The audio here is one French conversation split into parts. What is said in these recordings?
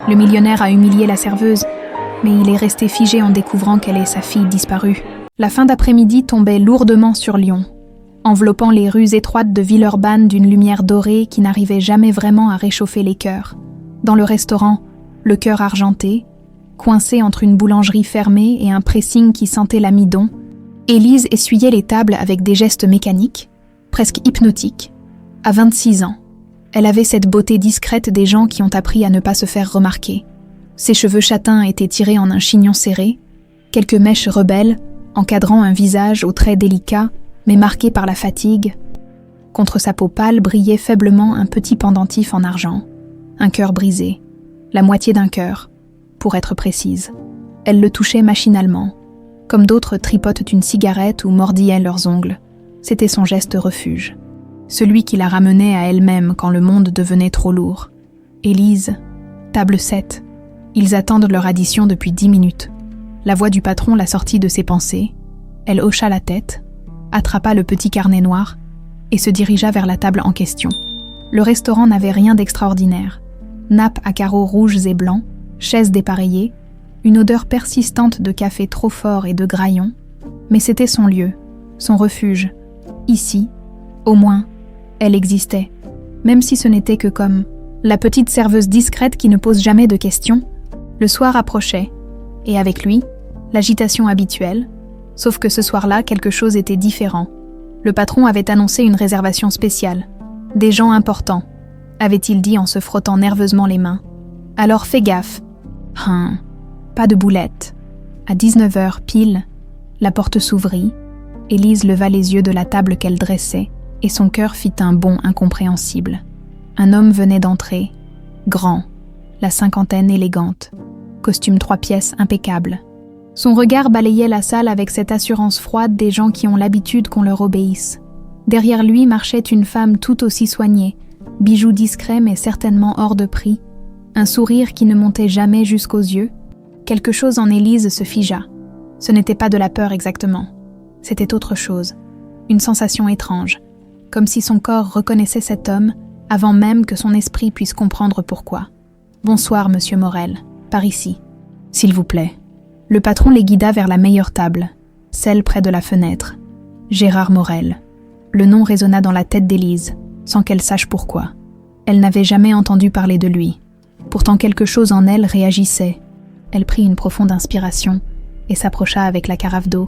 Le millionnaire a humilié la serveuse, mais il est resté figé en découvrant qu'elle est sa fille disparue. La fin d'après-midi tombait lourdement sur Lyon, enveloppant les rues étroites de Villeurbanne d'une lumière dorée qui n'arrivait jamais vraiment à réchauffer les cœurs. Dans le restaurant, le cœur argenté, coincé entre une boulangerie fermée et un pressing qui sentait l'amidon, Élise essuyait les tables avec des gestes mécaniques, presque hypnotiques. À 26 ans, elle avait cette beauté discrète des gens qui ont appris à ne pas se faire remarquer. Ses cheveux châtains étaient tirés en un chignon serré, quelques mèches rebelles, encadrant un visage aux traits délicats, mais marqué par la fatigue. Contre sa peau pâle brillait faiblement un petit pendentif en argent. Un cœur brisé, la moitié d'un cœur, pour être précise. Elle le touchait machinalement, comme d'autres tripotent une cigarette ou mordillaient leurs ongles. C'était son geste refuge. Celui qui la ramenait à elle-même quand le monde devenait trop lourd. Élise, table 7. Ils attendent leur addition depuis 10 minutes. La voix du patron la sortit de ses pensées. Elle hocha la tête, attrapa le petit carnet noir et se dirigea vers la table en question. Le restaurant n'avait rien d'extraordinaire. Nappes à carreaux rouges et blancs, chaises dépareillées, une odeur persistante de café trop fort et de graillon, mais c'était son lieu, son refuge. Ici, au moins, elle existait, même si ce n'était que comme la petite serveuse discrète qui ne pose jamais de questions. Le soir approchait, et avec lui, l'agitation habituelle, sauf que ce soir-là, quelque chose était différent. Le patron avait annoncé une réservation spéciale. Des gens importants, avait-il dit en se frottant nerveusement les mains. Alors fais gaffe. Pas de boulette. À 19h pile, la porte s'ouvrit, Élise leva les yeux de la table qu'elle dressait, et son cœur fit un bond incompréhensible. Un homme venait d'entrer, grand, la cinquantaine élégante, costume 3 pièces impeccable. Son regard balayait la salle avec cette assurance froide des gens qui ont l'habitude qu'on leur obéisse. Derrière lui marchait une femme tout aussi soignée, bijoux discrets mais certainement hors de prix, un sourire qui ne montait jamais jusqu'aux yeux. Quelque chose en Élise se figea. Ce n'était pas de la peur exactement, c'était autre chose, une sensation étrange, comme si son corps reconnaissait cet homme avant même que son esprit puisse comprendre pourquoi. « Bonsoir, monsieur Morel, par ici, s'il vous plaît. » Le patron les guida vers la meilleure table, celle près de la fenêtre. Gérard Morel. Le nom résonna dans la tête d'Élise, sans qu'elle sache pourquoi. Elle n'avait jamais entendu parler de lui. Pourtant quelque chose en elle réagissait. Elle prit une profonde inspiration et s'approcha avec la carafe d'eau.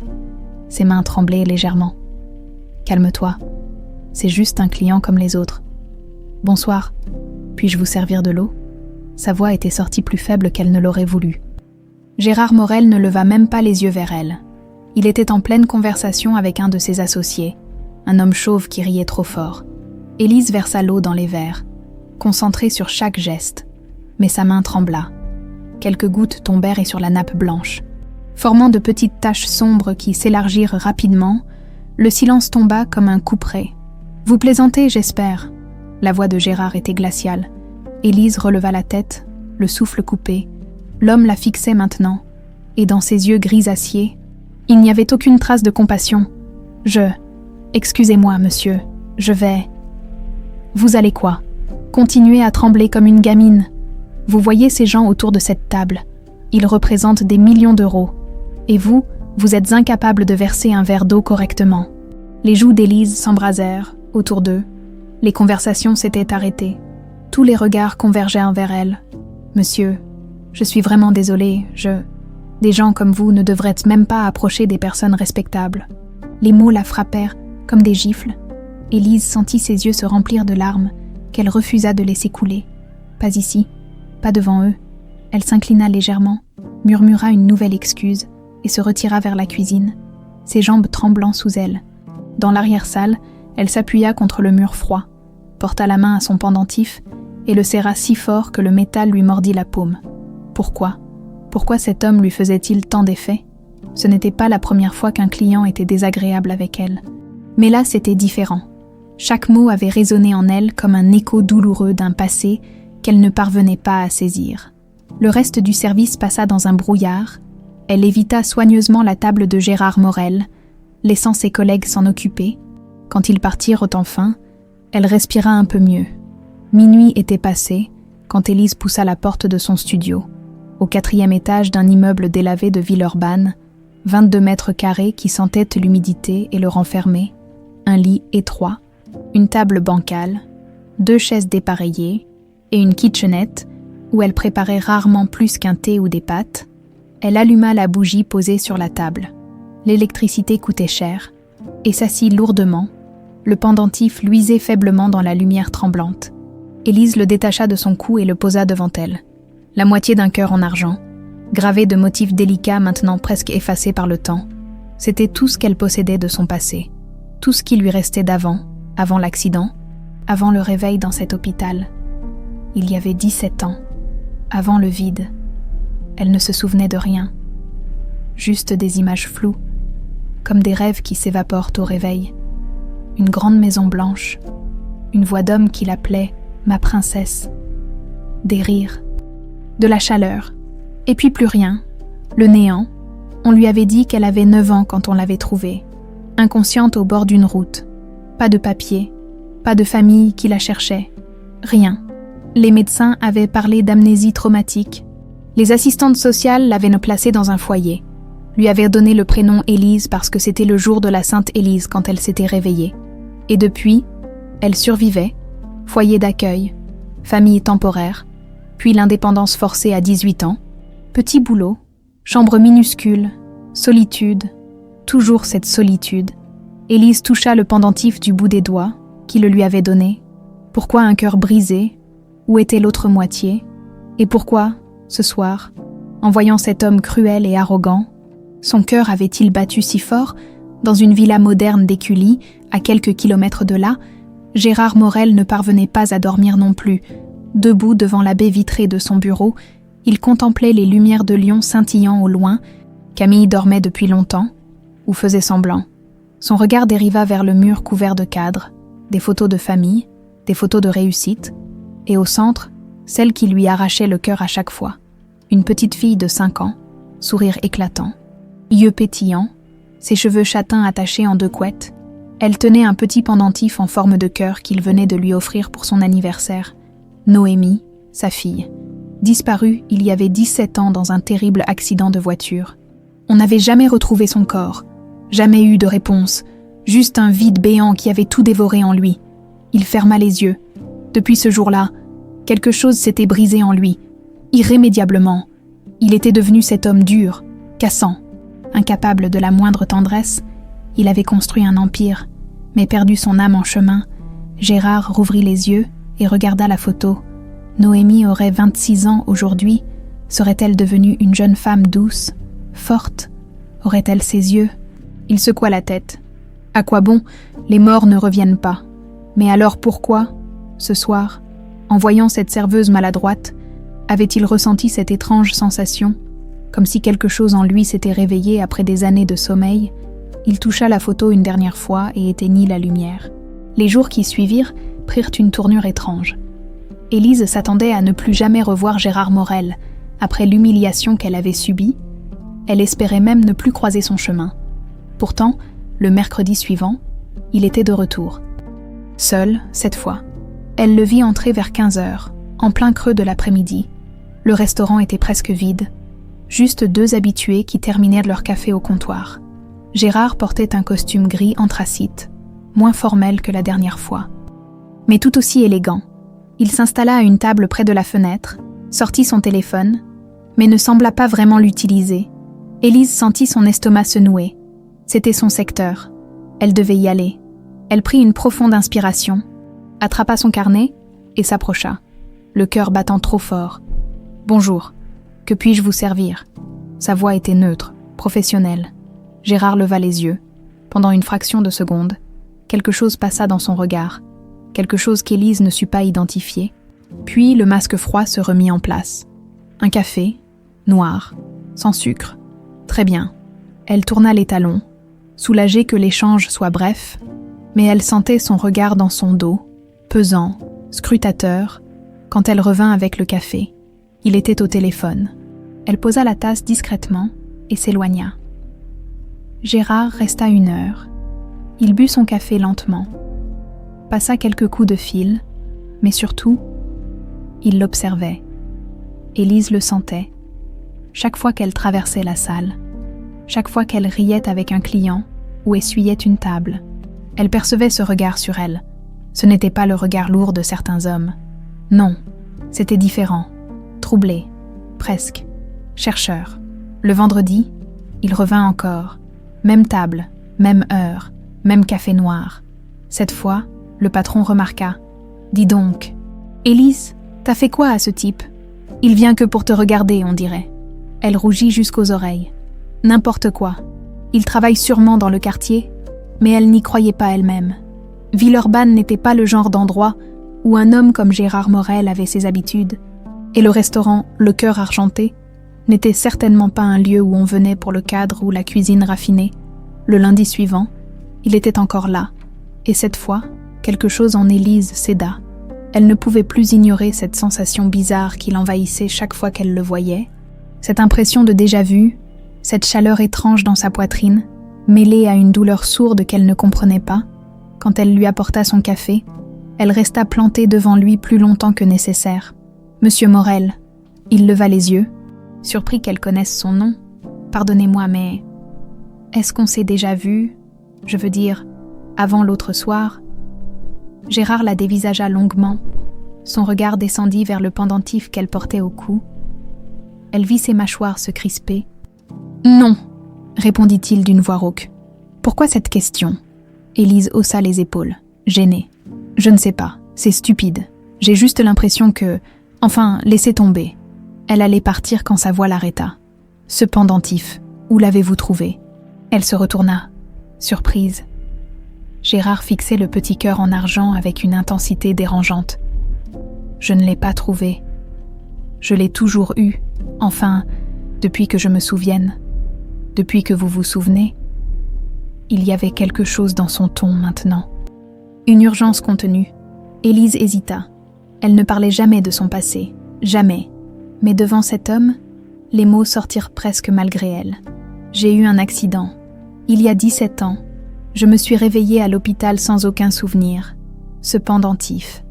Ses mains tremblaient légèrement. « Calme-toi. C'est juste un client comme les autres. Bonsoir. Puis-je vous servir de l'eau ?» Sa voix était sortie plus faible qu'elle ne l'aurait voulu. Gérard Morel ne leva même pas les yeux vers elle. Il était en pleine conversation avec un de ses associés, un homme chauve qui riait trop fort. Élise versa l'eau dans les verres, concentrée sur chaque geste, mais sa main trembla. Quelques gouttes tombèrent sur la nappe blanche. Formant de petites taches sombres qui s'élargirent rapidement, le silence tomba comme un couperet. « Vous plaisantez, j'espère ?» La voix de Gérard était glaciale. Élise releva la tête, le souffle coupé. L'homme la fixait maintenant, et dans ses yeux gris acier, il n'y avait aucune trace de compassion. « Excusez-moi, monsieur, je vais... » « Vous allez quoi ? Continuez à trembler comme une gamine. Vous voyez ces gens autour de cette table. Ils représentent des millions d'euros. Et vous êtes incapable de verser un verre d'eau correctement. » Les joues d'Élise s'embrasèrent autour d'eux. Les conversations s'étaient arrêtées. Tous les regards convergeaient vers elle. « Monsieur, je suis vraiment désolée, Des gens comme vous ne devraient même pas approcher des personnes respectables. » Les mots la frappèrent comme des gifles. Élise sentit ses yeux se remplir de larmes qu'elle refusa de laisser couler. Pas ici, pas devant eux. Elle s'inclina légèrement, murmura une nouvelle excuse et se retira vers la cuisine, ses jambes tremblant sous elle. Dans l'arrière-salle, elle s'appuya contre le mur froid, porta la main à son pendentif et le serra si fort que le métal lui mordit la paume. Pourquoi ? Pourquoi cet homme lui faisait-il tant d'effet ? Ce n'était pas la première fois qu'un client était désagréable avec elle. Mais là, c'était différent. Chaque mot avait résonné en elle comme un écho douloureux d'un passé qu'elle ne parvenait pas à saisir. Le reste du service passa dans un brouillard. Elle évita soigneusement la table de Gérard Morel, laissant ses collègues s'en occuper. Quand ils partirent enfin, elle respira un peu mieux. Minuit était passé quand Élise poussa la porte de son studio, au 4e étage d'un immeuble délavé de Villeurbanne, 22 mètres carrés qui sentaient l'humidité et le renfermer, un lit étroit, une table bancale, 2 chaises dépareillées et une kitchenette où elle préparait rarement plus qu'un thé ou des pâtes. Elle alluma la bougie posée sur la table. L'électricité coûtait cher et s'assit lourdement. Le pendentif luisait faiblement dans la lumière tremblante. Élise le détacha de son cou et le posa devant elle. La moitié d'un cœur en argent, gravé de motifs délicats maintenant presque effacés par le temps. C'était tout ce qu'elle possédait de son passé, tout ce qui lui restait avant l'accident, avant le réveil dans cet hôpital. Il y avait 17 ans, avant le vide. Elle ne se souvenait de rien, juste des images floues, comme des rêves qui s'évaporent au réveil. Une grande maison blanche, une voix d'homme qui l'appelait « ma princesse », des rires, de la chaleur, et puis plus rien, le néant. On lui avait dit qu'elle avait 9 ans quand on l'avait trouvée, inconsciente au bord d'une route, pas de papier, pas de famille qui la cherchait, rien. Les médecins avaient parlé d'amnésie traumatique. Les assistantes sociales l'avaient placée dans un foyer, lui avaient donné le prénom Élise parce que c'était le jour de la Sainte Élise quand elle s'était réveillée. Et depuis, elle survivait, foyer d'accueil, famille temporaire, puis l'indépendance forcée à 18 ans, petit boulot, chambre minuscule, solitude, toujours cette solitude. Élise toucha le pendentif du bout des doigts, qui le lui avait donné. Pourquoi un cœur brisé? Où était l'autre moitié? Et pourquoi, ce soir, en voyant cet homme cruel et arrogant, son cœur avait-il battu si fort? Dans une villa moderne d'Écully, à quelques kilomètres de là, Gérard Morel ne parvenait pas à dormir non plus. Debout devant la baie vitrée de son bureau, il contemplait les lumières de Lyon scintillant au loin. Camille dormait depuis longtemps, ou faisait semblant. Son regard dériva vers le mur couvert de cadres, des photos de famille, des photos de réussite, et au centre, celle qui lui arrachait le cœur à chaque fois. Une petite fille de 5 ans, sourire éclatant, yeux pétillants, ses cheveux châtains attachés en 2 couettes. Elle tenait un petit pendentif en forme de cœur qu'il venait de lui offrir pour son anniversaire. Noémie, sa fille, disparue il y avait 17 ans dans un terrible accident de voiture. On n'avait jamais retrouvé son corps, jamais eu de réponse, juste un vide béant qui avait tout dévoré en lui. Il ferma les yeux. Depuis ce jour-là, quelque chose s'était brisé en lui, irrémédiablement. Il était devenu cet homme dur, cassant, incapable de la moindre tendresse. Il avait construit un empire, mais perdu son âme en chemin. Gérard rouvrit les yeux et regarda la photo. Noémie aurait 26 ans aujourd'hui. Serait-elle devenue une jeune femme douce, forte? Aurait-elle ses yeux? Il secoua la tête. À quoi bon? Les morts ne reviennent pas. Mais alors pourquoi, ce soir, en voyant cette serveuse maladroite, avait-il ressenti cette étrange sensation, comme si quelque chose en lui s'était réveillé après des années de sommeil? Il toucha la photo une dernière fois et éteignit la lumière. Les jours qui suivirent prirent une tournure étrange. Élise s'attendait à ne plus jamais revoir Gérard Morel. Après l'humiliation qu'elle avait subie, elle espérait même ne plus croiser son chemin. Pourtant, le mercredi suivant, il était de retour. Seul, cette fois. Elle le vit entrer vers 15h, en plein creux de l'après-midi. Le restaurant était presque vide. Juste 2 habitués qui terminaient leur café au comptoir. Gérard portait un costume gris anthracite, moins formel que la dernière fois, mais tout aussi élégant. Il s'installa à une table près de la fenêtre, sortit son téléphone, mais ne sembla pas vraiment l'utiliser. Élise sentit son estomac se nouer. C'était son secteur. Elle devait y aller. Elle prit une profonde inspiration, attrapa son carnet et s'approcha, le cœur battant trop fort. « Bonjour, que puis-je vous servir ?» Sa voix était neutre, professionnelle. Gérard leva les yeux. Pendant une fraction de seconde, quelque chose passa dans son regard, quelque chose qu'Élise ne sut pas identifier. Puis le masque froid se remit en place. Un café, noir, sans sucre. Très bien. Elle tourna les talons, soulagée que l'échange soit bref, mais elle sentait son regard dans son dos, pesant, scrutateur, quand elle revint avec le café. Il était au téléphone. Elle posa la tasse discrètement et s'éloigna. Gérard resta 1 heure. Il but son café lentement, passa quelques coups de fil, mais surtout, Il l'observait. Élise le sentait. Chaque fois qu'elle traversait la salle, chaque fois qu'elle riait avec un client ou essuyait une table, elle percevait ce regard sur elle. Ce n'était pas le regard lourd de certains hommes. Non, c'était différent, troublé, presque, chercheur. Le vendredi, il revint encore. Même table, même heure, même café noir. Cette fois, le patron remarqua. « Dis donc, Élise, t'as fait quoi à ce type ? Il vient que pour te regarder, on dirait. » Elle rougit jusqu'aux oreilles. N'importe quoi. Il travaille sûrement dans le quartier, mais elle n'y croyait pas elle-même. Villeurbanne n'était pas le genre d'endroit où un homme comme Gérard Morel avait ses habitudes, et le restaurant Le Cœur Argenté n'était certainement pas un lieu où on venait pour le cadre ou la cuisine raffinée. Le lundi suivant, il était encore là, et cette fois, quelque chose en Élise céda. Elle ne pouvait plus ignorer cette sensation bizarre qui l'envahissait chaque fois qu'elle le voyait, cette impression de déjà-vu, cette chaleur étrange dans sa poitrine, mêlée à une douleur sourde qu'elle ne comprenait pas. Quand elle lui apporta son café, elle resta plantée devant lui plus longtemps que nécessaire. « Monsieur Morel », il leva les yeux, surpris qu'elle connaisse son nom. « Pardonnez-moi, mais est-ce qu'on s'est déjà vu ? Je veux dire, avant l'autre soir ?» Gérard la dévisagea longuement. Son regard descendit vers le pendentif qu'elle portait au cou. Elle vit ses mâchoires se crisper. « Non !» répondit-il d'une voix rauque. « Pourquoi cette question ?» Élise haussa les épaules, gênée. « Je ne sais pas, c'est stupide. J'ai juste l'impression que... Enfin, laissez tomber. » Elle allait partir quand sa voix l'arrêta. « Ce pendentif, où l'avez-vous trouvé ?» Elle se retourna, surprise. Gérard fixait le petit cœur en argent avec une intensité dérangeante. « Je ne l'ai pas trouvé. Je l'ai toujours eu, enfin, depuis que je me souvienne. Depuis que vous vous souvenez. » Il y avait quelque chose dans son ton maintenant. Une urgence contenue. Élise hésita. Elle ne parlait jamais de son passé, jamais. Mais devant cet homme, les mots sortirent presque malgré elle. « J'ai eu un accident. Il y a 17 ans. Je me suis réveillée à l'hôpital sans aucun souvenir. Ce pendentif.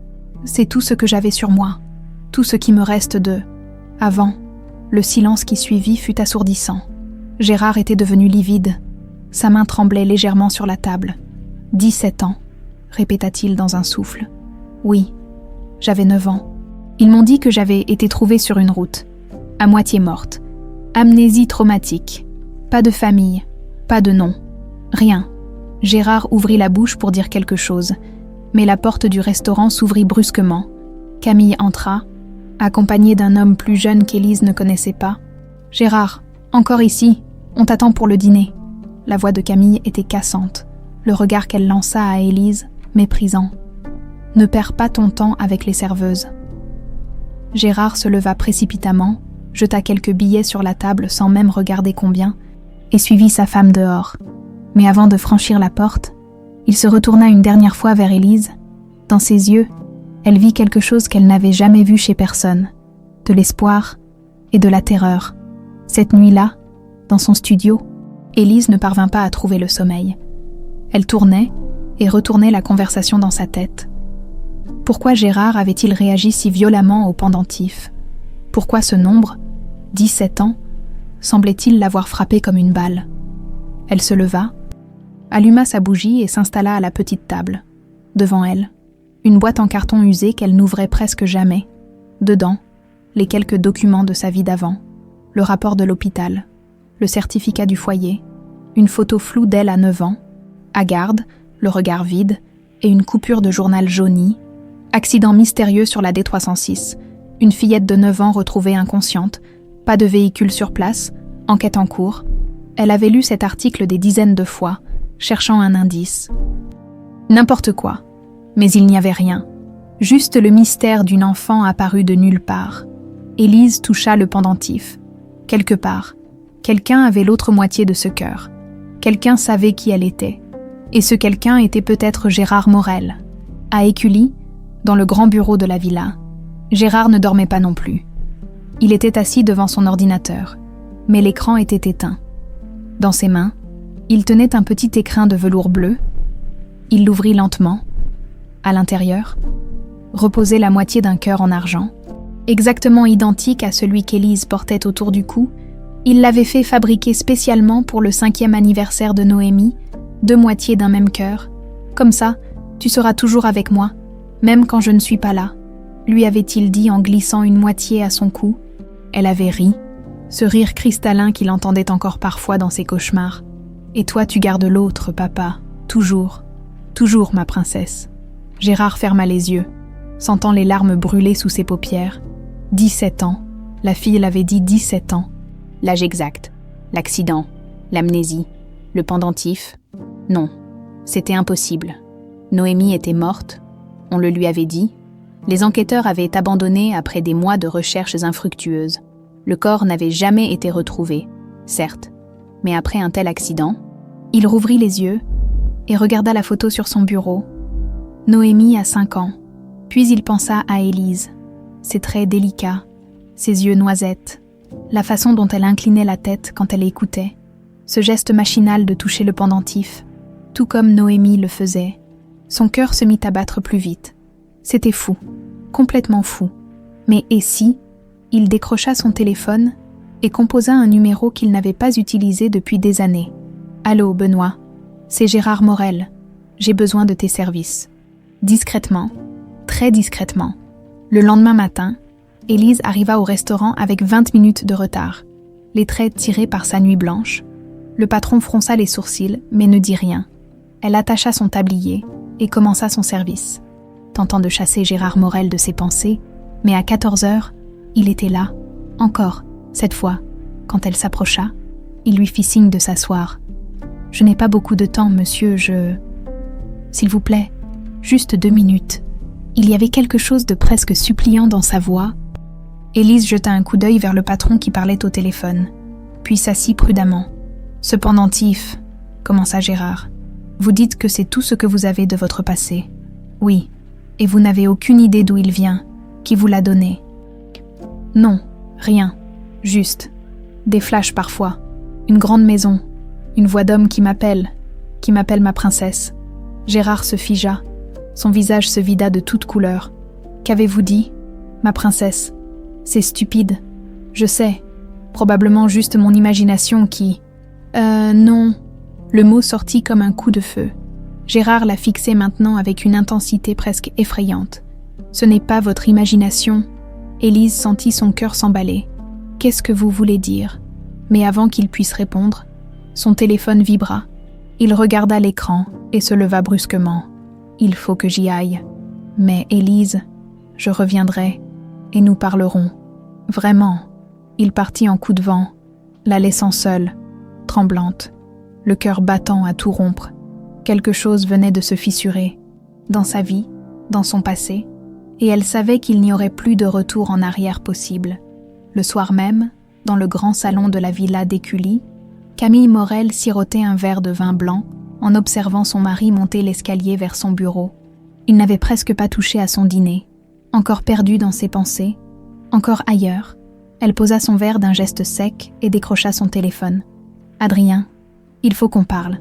C'est tout ce que j'avais sur moi. Tout ce qui me reste de... Avant, le silence qui suivit fut assourdissant. Gérard était devenu livide. Sa main tremblait légèrement sur la table. « 17 ans, répéta-t-il dans un souffle. « Oui, j'avais 9 ans. Ils m'ont dit que j'avais été trouvée sur une route, à moitié morte. Amnésie traumatique. Pas de famille, pas de nom. Rien. » Gérard ouvrit la bouche pour dire quelque chose, mais la porte du restaurant s'ouvrit brusquement. Camille entra, accompagnée d'un homme plus jeune qu'Élise ne connaissait pas. « Gérard, encore ici, on t'attend pour le dîner. » La voix de Camille était cassante, le regard qu'elle lança à Élise, méprisant. « Ne perds pas ton temps avec les serveuses. » Gérard se leva précipitamment, jeta quelques billets sur la table sans même regarder combien, et suivit sa femme dehors. Mais avant de franchir la porte, il se retourna une dernière fois vers Élise. Dans ses yeux, elle vit quelque chose qu'elle n'avait jamais vu chez personne, de l'espoir et de la terreur. Cette nuit-là, dans son studio, Élise ne parvint pas à trouver le sommeil. Elle tournait et retournait la conversation dans sa tête. Pourquoi Gérard avait-il réagi si violemment au pendentif ? Pourquoi ce nombre, 17 ans, semblait-il l'avoir frappé comme une balle ? Elle se leva, alluma sa bougie et s'installa à la petite table. Devant elle, une boîte en carton usé qu'elle n'ouvrait presque jamais. Dedans, les quelques documents de sa vie d'avant, le rapport de l'hôpital, le certificat du foyer, une photo floue d'elle à 9 ans, hagarde, le regard vide et une coupure de journal jauni, accident mystérieux sur la D306, une fillette de 9 ans retrouvée inconsciente, pas de véhicule sur place, enquête en cours. Elle avait lu cet article des dizaines de fois, cherchant un indice. N'importe quoi, mais il n'y avait rien. Juste le mystère d'une enfant apparue de nulle part. Élise toucha le pendentif. Quelque part, quelqu'un avait l'autre moitié de ce cœur. Quelqu'un savait qui elle était. Et ce quelqu'un était peut-être Gérard Morel. À Écully, dans le grand bureau de la villa, Gérard ne dormait pas non plus. Il était assis devant son ordinateur, mais l'écran était éteint. Dans ses mains, il tenait un petit écrin de velours bleu. Il l'ouvrit lentement. À l'intérieur, reposait la moitié d'un cœur en argent. Exactement identique à celui qu'Élise portait autour du cou, il l'avait fait fabriquer spécialement pour le 5e anniversaire de Noémie, 2 moitiés d'un même cœur. Comme ça, tu seras toujours avec moi, même quand je ne suis pas là, lui avait-il dit en glissant une moitié à son cou. Elle avait ri, ce rire cristallin qu'il entendait encore parfois dans ses cauchemars. Et toi, tu gardes l'autre, papa, toujours, toujours, ma princesse. Gérard ferma les yeux, sentant les larmes brûler sous ses paupières. 17 ans, la fille l'avait dit 17 ans. L'âge exact, l'accident, l'amnésie, le pendentif. Non, c'était impossible. Noémie était morte, on le lui avait dit. Les enquêteurs avaient abandonné après des mois de recherches infructueuses. Le corps n'avait jamais été retrouvé, certes, mais après un tel accident, il rouvrit les yeux et regarda la photo sur son bureau. Noémie a 5 ans, puis il pensa à Élise, ses traits délicats, ses yeux noisettes, la façon dont elle inclinait la tête quand elle écoutait, ce geste machinal de toucher le pendentif, tout comme Noémie le faisait. Son cœur se mit à battre plus vite. C'était fou, complètement fou. Mais et si il décrocha son téléphone et composa un numéro qu'il n'avait pas utilisé depuis des années. « Allô, Benoît, c'est Gérard Morel. J'ai besoin de tes services. » Discrètement, très discrètement. Le lendemain matin, Élise arriva au restaurant avec 20 minutes de retard, les traits tirés par sa nuit blanche. Le patron fronça les sourcils, mais ne dit rien. Elle attacha son tablier et commença son service, tentant de chasser Gérard Morel de ses pensées, mais à 14 heures, il était là, encore, cette fois. Quand elle s'approcha, il lui fit signe de s'asseoir. « Je n'ai pas beaucoup de temps, monsieur, S'il vous plaît, juste 2 minutes. » Il y avait quelque chose de presque suppliant dans sa voix. Élise jeta un coup d'œil vers le patron qui parlait au téléphone, puis s'assit prudemment. « Ce pendentif, » commença Gérard. « Vous dites que c'est tout ce que vous avez de votre passé. » « Oui, et vous n'avez aucune idée d'où il vient, qui vous l'a donné. » »« Non, rien, juste. Des flashs parfois, une grande maison, une voix d'homme qui m'appelle ma princesse. » Gérard se figea, son visage se vida de toutes couleurs. « Qu'avez-vous dit, ma princesse ? C'est stupide, je sais, probablement juste mon imagination qui… non. » Le mot sortit comme un coup de feu. Gérard la fixait maintenant avec une intensité presque effrayante. « Ce n'est pas votre imagination. » Élise sentit son cœur s'emballer. « Qu'est-ce que vous voulez dire ?» Mais avant qu'il puisse répondre, son téléphone vibra. Il regarda l'écran et se leva brusquement. « Il faut que j'y aille. Mais Élise, je reviendrai et nous parlerons. Vraiment. » Il partit en coup de vent, la laissant seule, tremblante, le cœur battant à tout rompre. Quelque chose venait de se fissurer, dans sa vie, dans son passé, et elle savait qu'il n'y aurait plus de retour en arrière possible. Le soir même, dans le grand salon de la villa d'Écully, Camille Morel sirotait un verre de vin blanc en observant son mari monter l'escalier vers son bureau. Il n'avait presque pas touché à son dîner. Encore perdu dans ses pensées, encore ailleurs, elle posa son verre d'un geste sec et décrocha son téléphone. « Adrien, il faut qu'on parle. »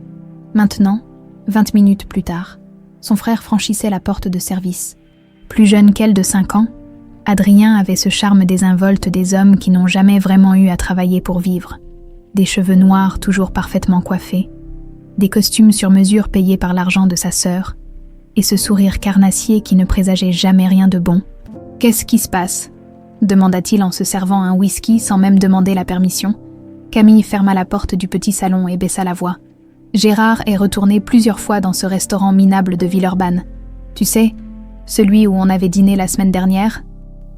Maintenant, 20 minutes plus tard, son frère franchissait la porte de service. Plus jeune qu'elle de 5 ans, Adrien avait ce charme désinvolte des hommes qui n'ont jamais vraiment eu à travailler pour vivre. Des cheveux noirs toujours parfaitement coiffés, des costumes sur mesure payés par l'argent de sa sœur, et ce sourire carnassier qui ne présageait jamais rien de bon. « Qu'est-ce qui se passe ?» demanda-t-il en se servant un whisky sans même demander la permission. Camille ferma la porte du petit salon et baissa la voix. Gérard est retourné plusieurs fois dans ce restaurant minable de Villeurbanne. Tu sais, celui où on avait dîné la semaine dernière.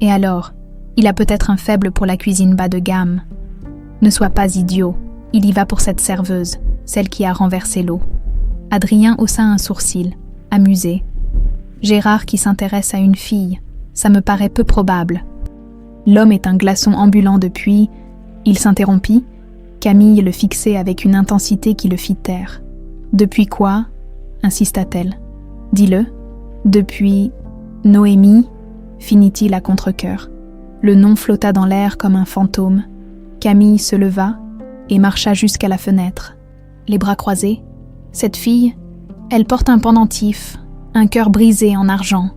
Et alors, il a peut-être un faible pour la cuisine bas de gamme. Ne sois pas idiot, il y va pour cette serveuse, celle qui a renversé l'eau. Adrien haussa un sourcil, amusé. Gérard qui s'intéresse à une fille, ça me paraît peu probable. L'homme est un glaçon ambulant depuis… Il s'interrompit. Camille le fixait avec une intensité qui le fit taire. « Depuis quoi ?» insista-t-elle. « Dis-le. »« Depuis… Noémie » finit-il à contre-cœur. Le nom flotta dans l'air comme un fantôme. Camille se leva et marcha jusqu'à la fenêtre. Les bras croisés. Cette fille, elle porte un pendentif, un cœur brisé en argent.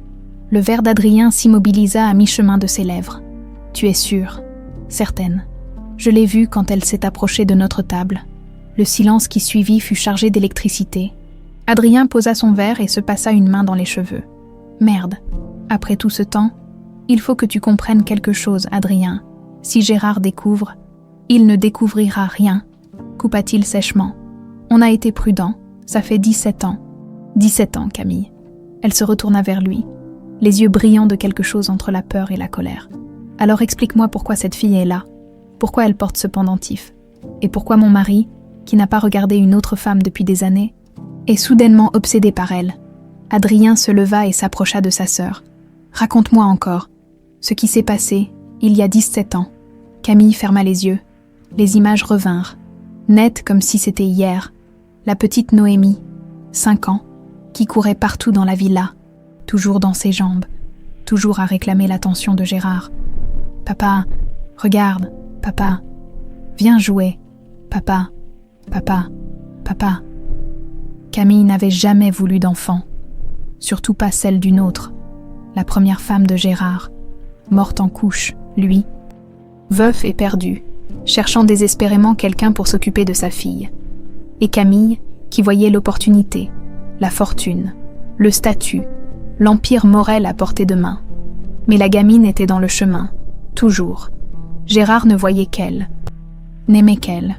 Le verre d'Adrien s'immobilisa à mi-chemin de ses lèvres. Tu es sûre, certaine. Je l'ai vue quand elle s'est approchée de notre table. Le silence qui suivit fut chargé d'électricité. Adrien posa son verre et se passa une main dans les cheveux. Merde, après tout ce temps, il faut que tu comprennes quelque chose, Adrien. Si Gérard découvre, il ne découvrira rien, coupa-t-il sèchement. On a été prudent, ça fait 17 ans. 17 ans, Camille. Elle se retourna vers lui, les yeux brillants de quelque chose entre la peur et la colère. Alors explique-moi pourquoi cette fille est là, pourquoi elle porte ce pendentif, et pourquoi mon mari, qui n'a pas regardé une autre femme depuis des années, est soudainement obsédé par elle. Adrien se leva et s'approcha de sa sœur. Raconte-moi encore ce qui s'est passé il y a 17 ans. Camille ferma les yeux. Les images revinrent, nettes comme si c'était hier. La petite Noémie, 5 ans, qui courait partout dans la villa, toujours dans ses jambes, toujours à réclamer l'attention de Gérard. « Papa, regarde, papa, viens jouer, papa, papa, papa. » Camille n'avait jamais voulu d'enfant, surtout pas celle d'une autre, la première femme de Gérard, morte en couche, lui, veuf et perdu, cherchant désespérément quelqu'un pour s'occuper de sa fille. Et Camille, qui voyait l'opportunité, la fortune, le statut, l'empire Morel à portée de main. Mais la gamine était dans le chemin, toujours. Gérard ne voyait qu'elle, n'aimait qu'elle.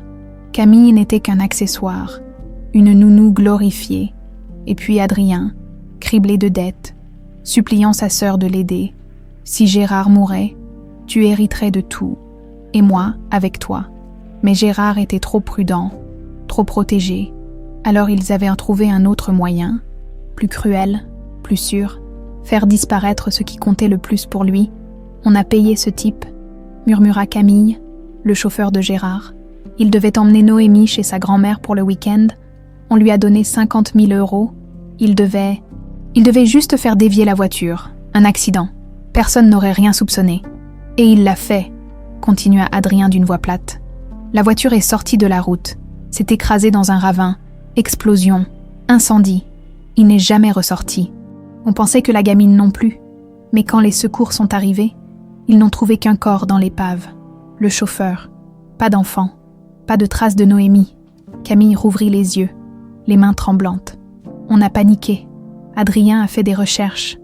Camille n'était qu'un accessoire, une nounou glorifiée. Et puis Adrien, criblé de dettes, suppliant sa sœur de l'aider. Si Gérard mourait, tu hériterais de tout, et moi avec toi. Mais Gérard était trop prudent, trop protégé. Alors ils avaient trouvé un autre moyen, plus cruel, plus sûr, faire disparaître ce qui comptait le plus pour lui. On a payé ce type, murmura Camille, le chauffeur de Gérard. Il devait emmener Noémie chez sa grand-mère pour le week-end. On lui a donné 50 000 €. Il devait juste faire dévier la voiture. Un accident. Personne n'aurait rien soupçonné. Et il l'a fait, continua Adrien d'une voix plate. La voiture est sortie de la route, s'est écrasée dans un ravin. Explosion, incendie. Il n'est jamais ressorti. On pensait que la gamine non plus. Mais quand les secours sont arrivés, ils n'ont trouvé qu'un corps dans l'épave. Le chauffeur. Pas d'enfant. Pas de traces de Noémie. Camille rouvrit les yeux, les mains tremblantes. On a paniqué. Adrien a fait des recherches.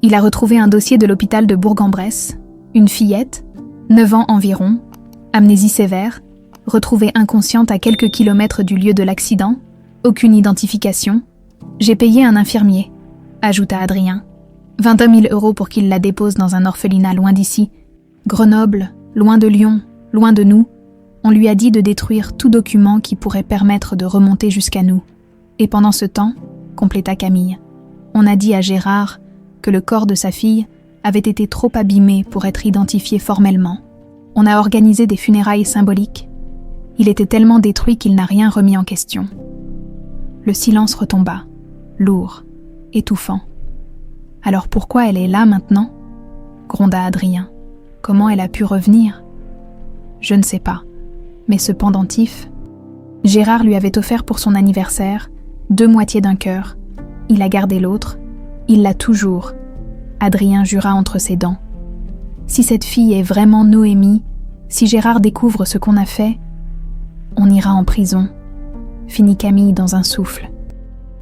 Il a retrouvé un dossier de l'hôpital de Bourg-en-Bresse. Une fillette, 9 ans environ, amnésie sévère, retrouvée inconsciente à quelques kilomètres du lieu de l'accident. Aucune identification. J'ai payé un infirmier, ajouta Adrien. 22 000 € pour qu'il la dépose dans un orphelinat loin d'ici. Grenoble, loin de Lyon, loin de nous. On lui a dit de détruire tout document qui pourrait permettre de remonter jusqu'à nous. Et pendant ce temps, compléta Camille, on a dit à Gérard que le corps de sa fille avait été trop abîmé pour être identifié formellement. On a organisé des funérailles symboliques. Il était tellement détruit qu'il n'a rien remis en question. Le silence retomba, lourd, étouffant. Alors pourquoi elle est là maintenant ? Gronda Adrien. Comment elle a pu revenir ? Je ne sais pas, mais ce pendentif, Gérard lui avait offert pour son anniversaire 2 moitiés d'un cœur. Il a gardé l'autre, il l'a toujours. Adrien jura entre ses dents. Si cette fille est vraiment Noémie, si Gérard découvre ce qu'on a fait, on ira en prison, finit Camille dans un souffle.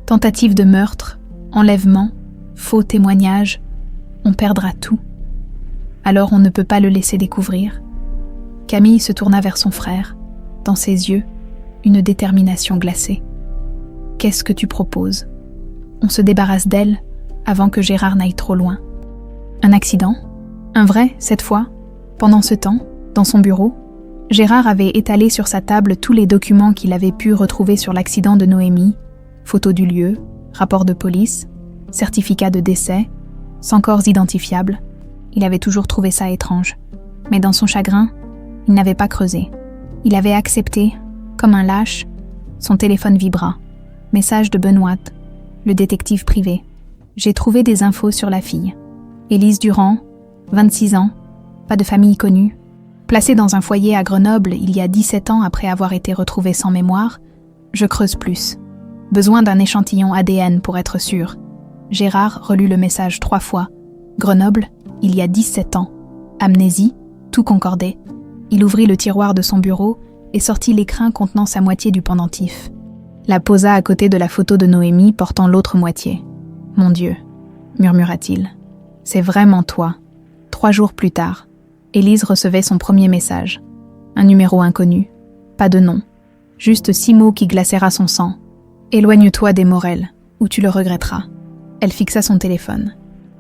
Tentative de meurtre, enlèvement, faux témoignage, on perdra tout. Alors on ne peut pas le laisser découvrir. Camille se tourna vers son frère, dans ses yeux, une détermination glacée. Qu'est-ce que tu proposes ? On se débarrasse d'elle avant que Gérard n'aille trop loin. Un accident ? Un vrai, cette fois ? Pendant ce temps, dans son bureau, Gérard avait étalé sur sa table tous les documents qu'il avait pu retrouver sur l'accident de Noémie, photos du lieu, rapport de police, certificat de décès, sans corps identifiable. Il avait toujours trouvé ça étrange. Mais dans son chagrin, il n'avait pas creusé. Il avait accepté, comme un lâche, son téléphone vibra. Message de Benoît, le détective privé. J'ai trouvé des infos sur la fille. Élise Durand, 26 ans, pas de famille connue, placée dans un foyer à Grenoble il y a 17 ans après avoir été retrouvée sans mémoire. Je creuse plus. Besoin d'un échantillon ADN pour être sûr. Gérard relut le message 3 fois. Grenoble, il y a 17 ans. Amnésie, Tout concordait. Il ouvrit le tiroir de son bureau et sortit l'écrin contenant sa moitié du pendentif. La posa à côté de la photo de Noémie portant l'autre moitié. « Mon Dieu », murmura-t-il. « C'est vraiment toi. » 3 jours plus tard, Élise recevait son premier message. Un numéro inconnu. Pas de nom. Juste 6 mots qui glacèrent son sang. « Éloigne-toi des Morel, ou tu le regretteras. » Elle fixa son téléphone.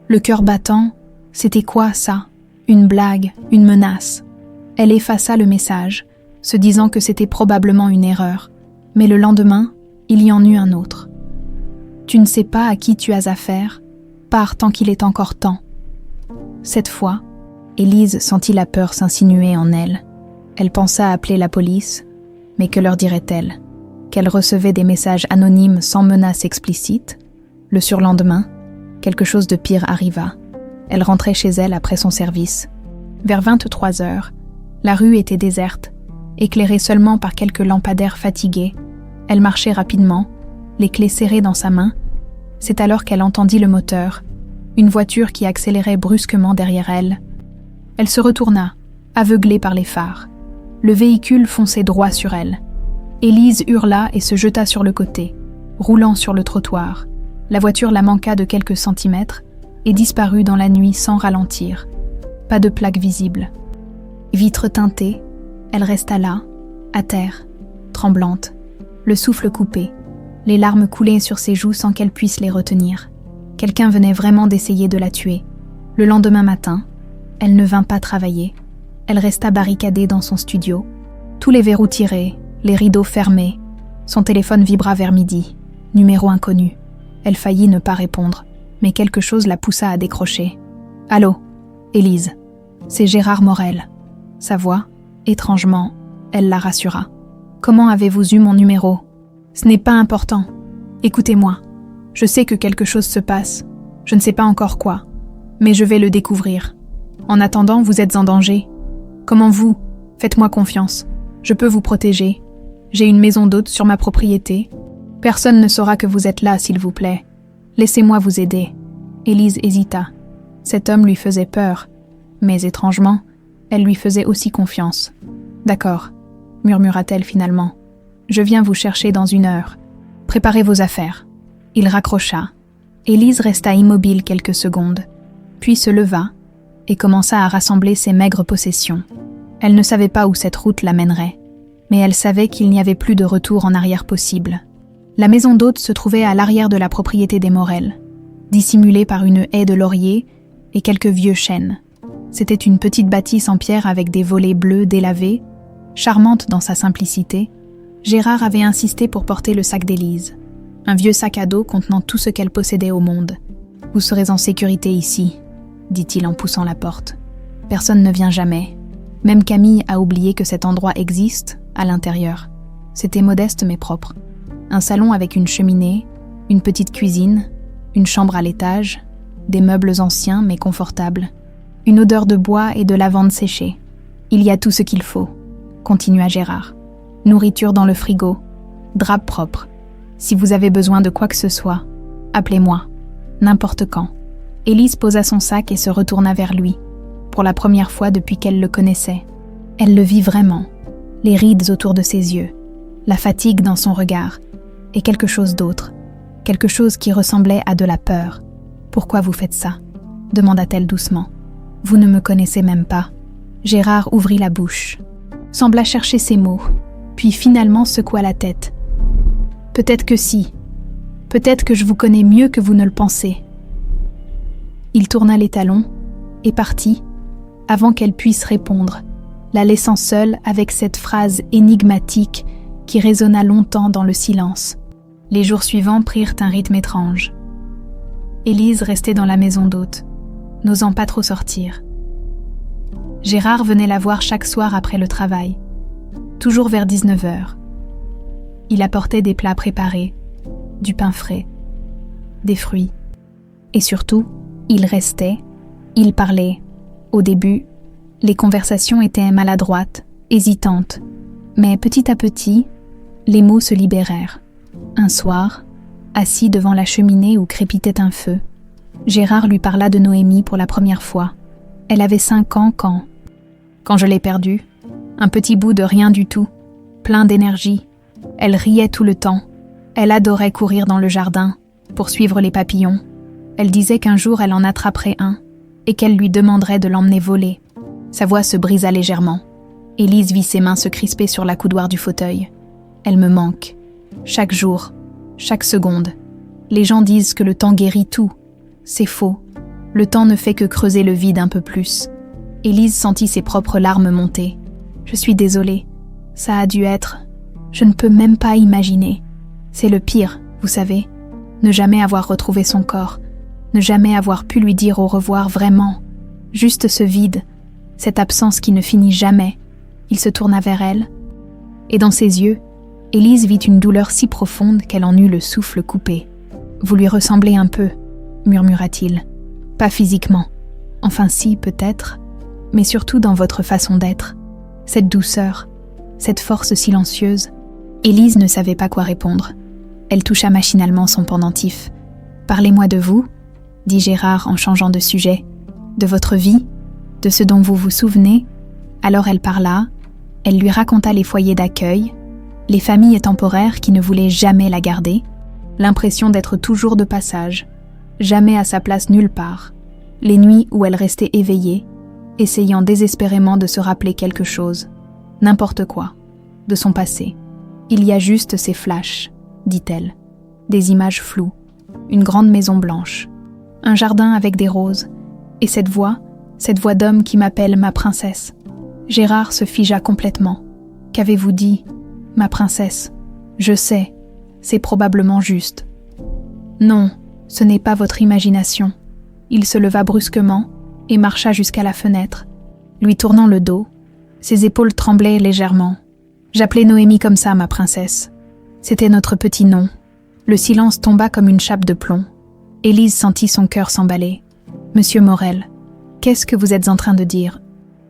Le cœur battant, c'était quoi ça? Une blague, une menace. Elle effaça le message, se disant que c'était probablement une erreur. Mais le lendemain, il y en eut un autre. « Tu ne sais pas à qui tu as affaire, pars tant qu'il est encore temps. » Cette fois, Élise sentit la peur s'insinuer en elle. Elle pensa appeler la police, mais que leur dirait-elle? Qu'elle recevait des messages anonymes sans menace explicite? Le surlendemain, quelque chose de pire arriva. Elle rentrait chez elle après son service. Vers 23 heures, la rue était déserte, éclairée seulement par quelques lampadaires fatigués. Elle marchait rapidement, les clés serrées dans sa main. C'est alors qu'elle entendit le moteur, une voiture qui accélérait brusquement derrière elle. Elle se retourna, aveuglée par les phares. Le véhicule fonçait droit sur elle. Élise hurla et se jeta sur le côté, roulant sur le trottoir. La voiture la manqua de quelques centimètres et disparut dans la nuit sans ralentir. Pas de plaque visible. Vitre teintée, elle resta là, à terre, tremblante, le souffle coupé. Les larmes coulaient sur ses joues sans qu'elle puisse les retenir. Quelqu'un venait vraiment d'essayer de la tuer. Le lendemain matin, elle ne vint pas travailler. Elle resta barricadée dans son studio. Tous les verrous tirés, les rideaux fermés. Son téléphone vibra vers midi. Numéro inconnu. Elle faillit ne pas répondre, mais quelque chose la poussa à décrocher. « Allô, Élise, c'est Gérard Morel. » Sa voix, étrangement, elle la rassura. « Comment avez-vous eu mon numéro? Ce n'est pas important. Écoutez-moi. Je sais que quelque chose se passe. Je ne sais pas encore quoi, mais je vais le découvrir. En attendant, vous êtes en danger. Comment vous? Faites-moi confiance. Je peux vous protéger. J'ai une maison d'hôte sur ma propriété. Personne ne saura que vous êtes là, s'il vous plaît. Laissez-moi vous aider. » Élise hésita. Cet homme lui faisait peur, mais étrangement, elle lui faisait aussi confiance. « D'accord, » murmura-t-elle finalement. « Je viens vous chercher dans 1 heure. Préparez vos affaires. » Il raccrocha. Élise resta immobile quelques secondes, puis se leva et commença à rassembler ses maigres possessions. Elle ne savait pas où cette route l'amènerait, mais elle savait qu'il n'y avait plus de retour en arrière possible. La maison d'hôte se trouvait à l'arrière de la propriété des Morel, dissimulée par une haie de lauriers et quelques vieux chênes. C'était une petite bâtisse en pierre avec des volets bleus délavés, charmante dans sa simplicité. Gérard avait insisté pour porter le sac d'Élise. Un vieux sac à dos contenant tout ce qu'elle possédait au monde. « Vous serez en sécurité ici », dit-il en poussant la porte. « Personne ne vient jamais. Même Camille a oublié que cet endroit existe, à l'intérieur. C'était modeste mais propre. Un salon avec une cheminée, une petite cuisine, une chambre à l'étage, des meubles anciens mais confortables, une odeur de bois et de lavande séchée. Il y a tout ce qu'il faut, continua Gérard. Nourriture dans le frigo, drap propre. Si vous avez besoin de quoi que ce soit, appelez-moi, n'importe quand. » Élise posa son sac et se retourna vers lui, pour la première fois depuis qu'elle le connaissait. Elle le vit vraiment, les rides autour de ses yeux, la fatigue dans son regard, et quelque chose d'autre, quelque chose qui ressemblait à de la peur. « Pourquoi vous faites ça ?» demanda-t-elle doucement. « Vous ne me connaissez même pas. » Gérard ouvrit la bouche, sembla chercher ses mots, puis finalement secoua la tête. « Peut-être que si. Peut-être que je vous connais mieux que vous ne le pensez. » Il tourna les talons et partit, avant qu'elle puisse répondre, la laissant seule avec cette phrase énigmatique qui résonna longtemps dans le silence. Les jours suivants prirent un rythme étrange. Élise restait dans la maison d'hôte, n'osant pas trop sortir. Gérard venait la voir chaque soir après le travail, toujours vers 19h. Il apportait des plats préparés, du pain frais, des fruits. Et surtout, il restait, il parlait. Au début, les conversations étaient maladroites, hésitantes, mais petit à petit, les mots se libérèrent. Un soir, assis devant la cheminée où crépitait un feu, Gérard lui parla de Noémie pour la première fois. Elle avait 5 ans quand... Quand je l'ai perdue, un petit bout de rien du tout, plein d'énergie, elle riait tout le temps. Elle adorait courir dans le jardin, poursuivre les papillons. Elle disait qu'un jour elle en attraperait un et qu'elle lui demanderait de l'emmener voler. Sa voix se brisa légèrement. Élise vit ses mains se crisper sur la coudoir du fauteuil. Elle me manque. Chaque jour, chaque seconde. Les gens disent que le temps guérit tout. C'est faux. Le temps ne fait que creuser le vide un peu plus. Élise sentit ses propres larmes monter. Je suis désolée. Ça a dû être... Je ne peux même pas imaginer. C'est le pire, vous savez. Ne jamais avoir retrouvé son corps. Ne jamais avoir pu lui dire au revoir vraiment. Juste ce vide. Cette absence qui ne finit jamais. Il se tourna vers elle. Et dans ses yeux, Élise vit une douleur si profonde qu'elle en eut le souffle coupé. « Vous lui ressemblez un peu », murmura-t-il. « Pas physiquement. Enfin si, peut-être. Mais surtout dans votre façon d'être. Cette douceur, cette force silencieuse. » Élise ne savait pas quoi répondre. Elle toucha machinalement son pendentif. « Parlez-moi de vous », dit Gérard en changeant de sujet. « De votre vie, de ce dont vous vous souvenez. » Alors elle parla, elle lui raconta les foyers d'accueil, les familles temporaires qui ne voulaient jamais la garder, l'impression d'être toujours de passage, jamais à sa place nulle part, les nuits où elle restait éveillée, essayant désespérément de se rappeler quelque chose, n'importe quoi, de son passé. Il y a juste ces flashs, dit-elle, des images floues, une grande maison blanche, un jardin avec des roses, et cette voix d'homme qui m'appelle ma princesse. Gérard se figea complètement. Qu'avez-vous dit, ma princesse? Je sais, c'est probablement juste. Non, ce n'est pas votre imagination. Il se leva brusquement et marcha jusqu'à la fenêtre, lui tournant le dos. Ses épaules tremblaient légèrement. J'appelais Noémie comme ça, ma princesse. C'était notre petit nom. Le silence tomba comme une chape de plomb. Élise sentit son cœur s'emballer. Monsieur Morel, qu'est-ce que vous êtes en train de dire?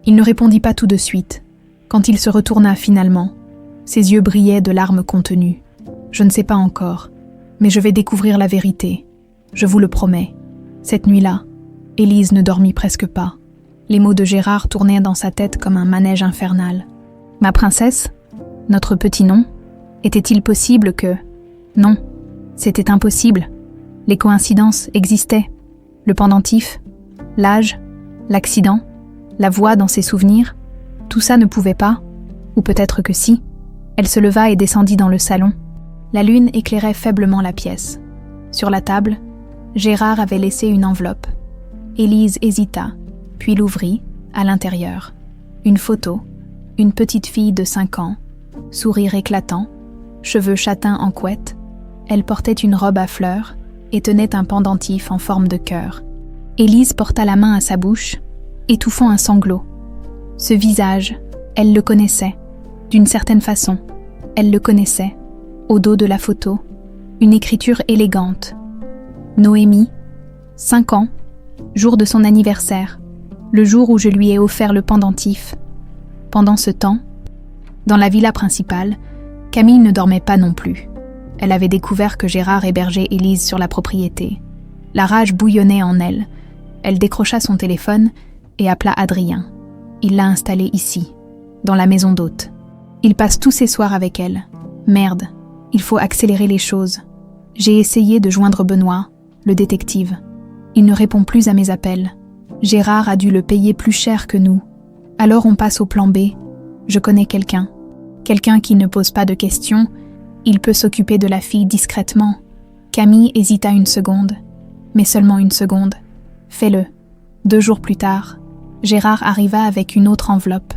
Il ne répondit pas tout de suite. Quand il se retourna finalement, ses yeux brillaient de larmes contenues. Je ne sais pas encore, mais je vais découvrir la vérité. Je vous le promets. Cette nuit-là, Élise ne dormit presque pas. Les mots de Gérard tournaient dans sa tête comme un manège infernal. Ma princesse, notre petit nom, était-il possible que... Non, c'était impossible. Les coïncidences existaient. Le pendentif, l'âge, l'accident, la voix dans ses souvenirs, tout ça ne pouvait pas, ou peut-être que si. Elle se leva et descendit dans le salon. La lune éclairait faiblement la pièce. Sur la table, Gérard avait laissé une enveloppe. Élise hésita, puis l'ouvrit, à l'intérieur. Une photo, une petite fille de 5 ans, sourire éclatant, cheveux châtains en couette. Elle portait une robe à fleurs et tenait un pendentif en forme de cœur. Élise porta la main à sa bouche, étouffant un sanglot. Ce visage, elle le connaissait, d'une certaine façon. Elle le connaissait, au dos de la photo, une écriture élégante. Noémie, 5 ans, jour de son anniversaire, le jour où je lui ai offert le pendentif. Pendant ce temps, dans la villa principale, Camille ne dormait pas non plus. Elle avait découvert que Gérard hébergeait Élise sur la propriété. La rage bouillonnait en elle. Elle décrocha son téléphone et appela Adrien. Il l'a installé ici, dans la maison d'hôte. Il passe tous ses soirs avec elle. Merde, il faut accélérer les choses. J'ai essayé de joindre Benoît, le détective. Il ne répond plus à mes appels. Gérard a dû le payer plus cher que nous. Alors on passe au plan B. Je connais quelqu'un. Quelqu'un qui ne pose pas de questions. Il peut s'occuper de la fille discrètement. Camille hésita une seconde, mais seulement une seconde. Fais-le. 2 jours plus tard, Gérard arriva avec une autre enveloppe.